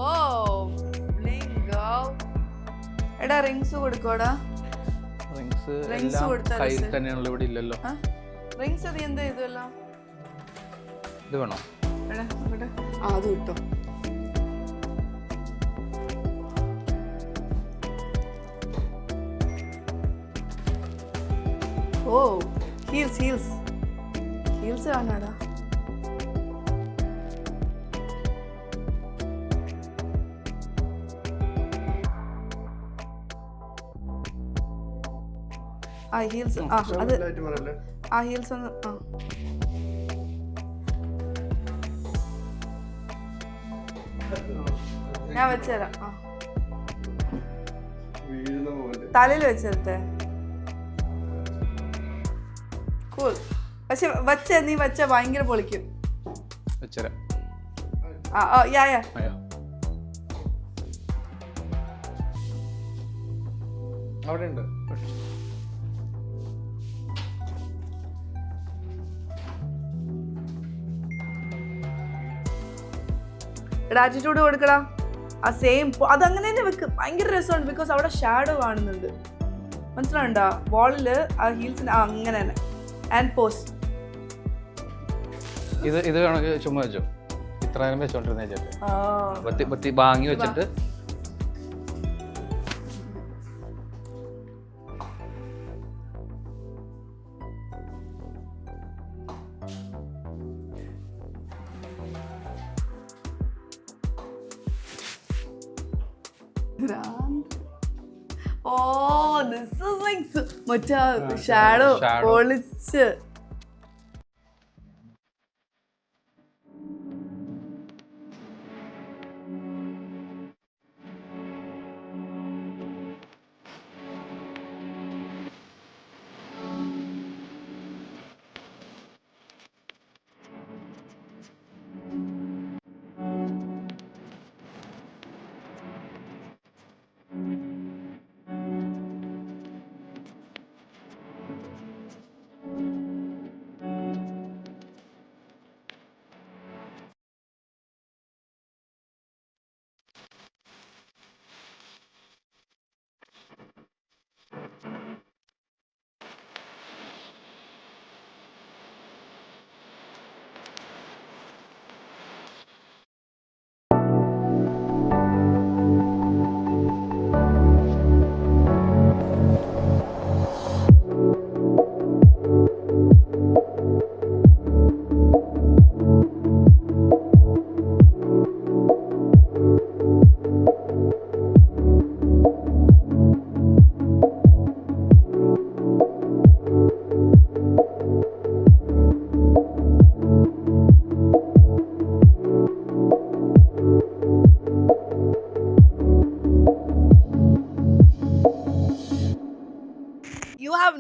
wow, bling girl. എടാ റിങ്സ് കൊടുക്കോടാ. റിങ്സ് കയ്യിൽ തന്നെയാണല്ലോ, ഇവിടെ ഇല്ലല്ലോ. റിങ്സ് അത് എന്താ ഇതല്ലോ, ഇത് വേണോ? എടാ നോക്കട്ടെ. അത് കിട്ടോ. ഓ ഹീൽസ് കാണാടാ. ഹീൽസ് അത് ഹീൽസ് ഒന്ന് ഞാൻ വെച്ചുതരാം. തലയിൽ വെച്ചെടുത്തേ. കൂൾ. പക്ഷെ നീ വെച്ച ഭയങ്കര പൊളിക്കും. വെച്ചുതരാം. അവിടെ ഉണ്ട്. ആറ്റിറ്റ്യൂഡ് കൊടുക്കടാ. ആ സെയിം അതങ്ങനെ തന്നെ വെക്ക്. ഭയങ്കര രസമുണ്ട് ബിക്കോസ് അവിടെ ഷാഡോ കാണുന്നുണ്ട്, മനസ്സിലാവുണ്ടോ? വാളില് ആ ഹീൽസിന് അങ്ങനെ തന്നെ. ആൻഡ് പോസ്റ്റ് ഇത് വേണമെങ്കിൽ ചുമ്മാ വെച്ചോ. ഇത്ര നേരം വെച്ചോണ്ടിരുന്ന വാങ്ങി വെച്ചിട്ട് മറ്റേ ഷാഡോ പൊളിച്ച്.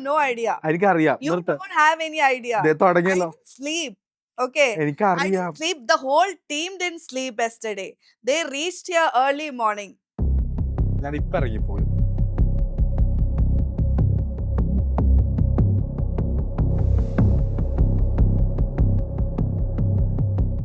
No idea. എനിക്കറിയാം. You don't have any idea. തുടങ്ങിയല്ലോ. Sleep. Okay. എനിക്കറിയാം. Sleep. The whole team didn't sleep yesterday. They reached here early morning. ഞാൻ ഇപ്പൊ ഇറങ്ങിപ്പോയി.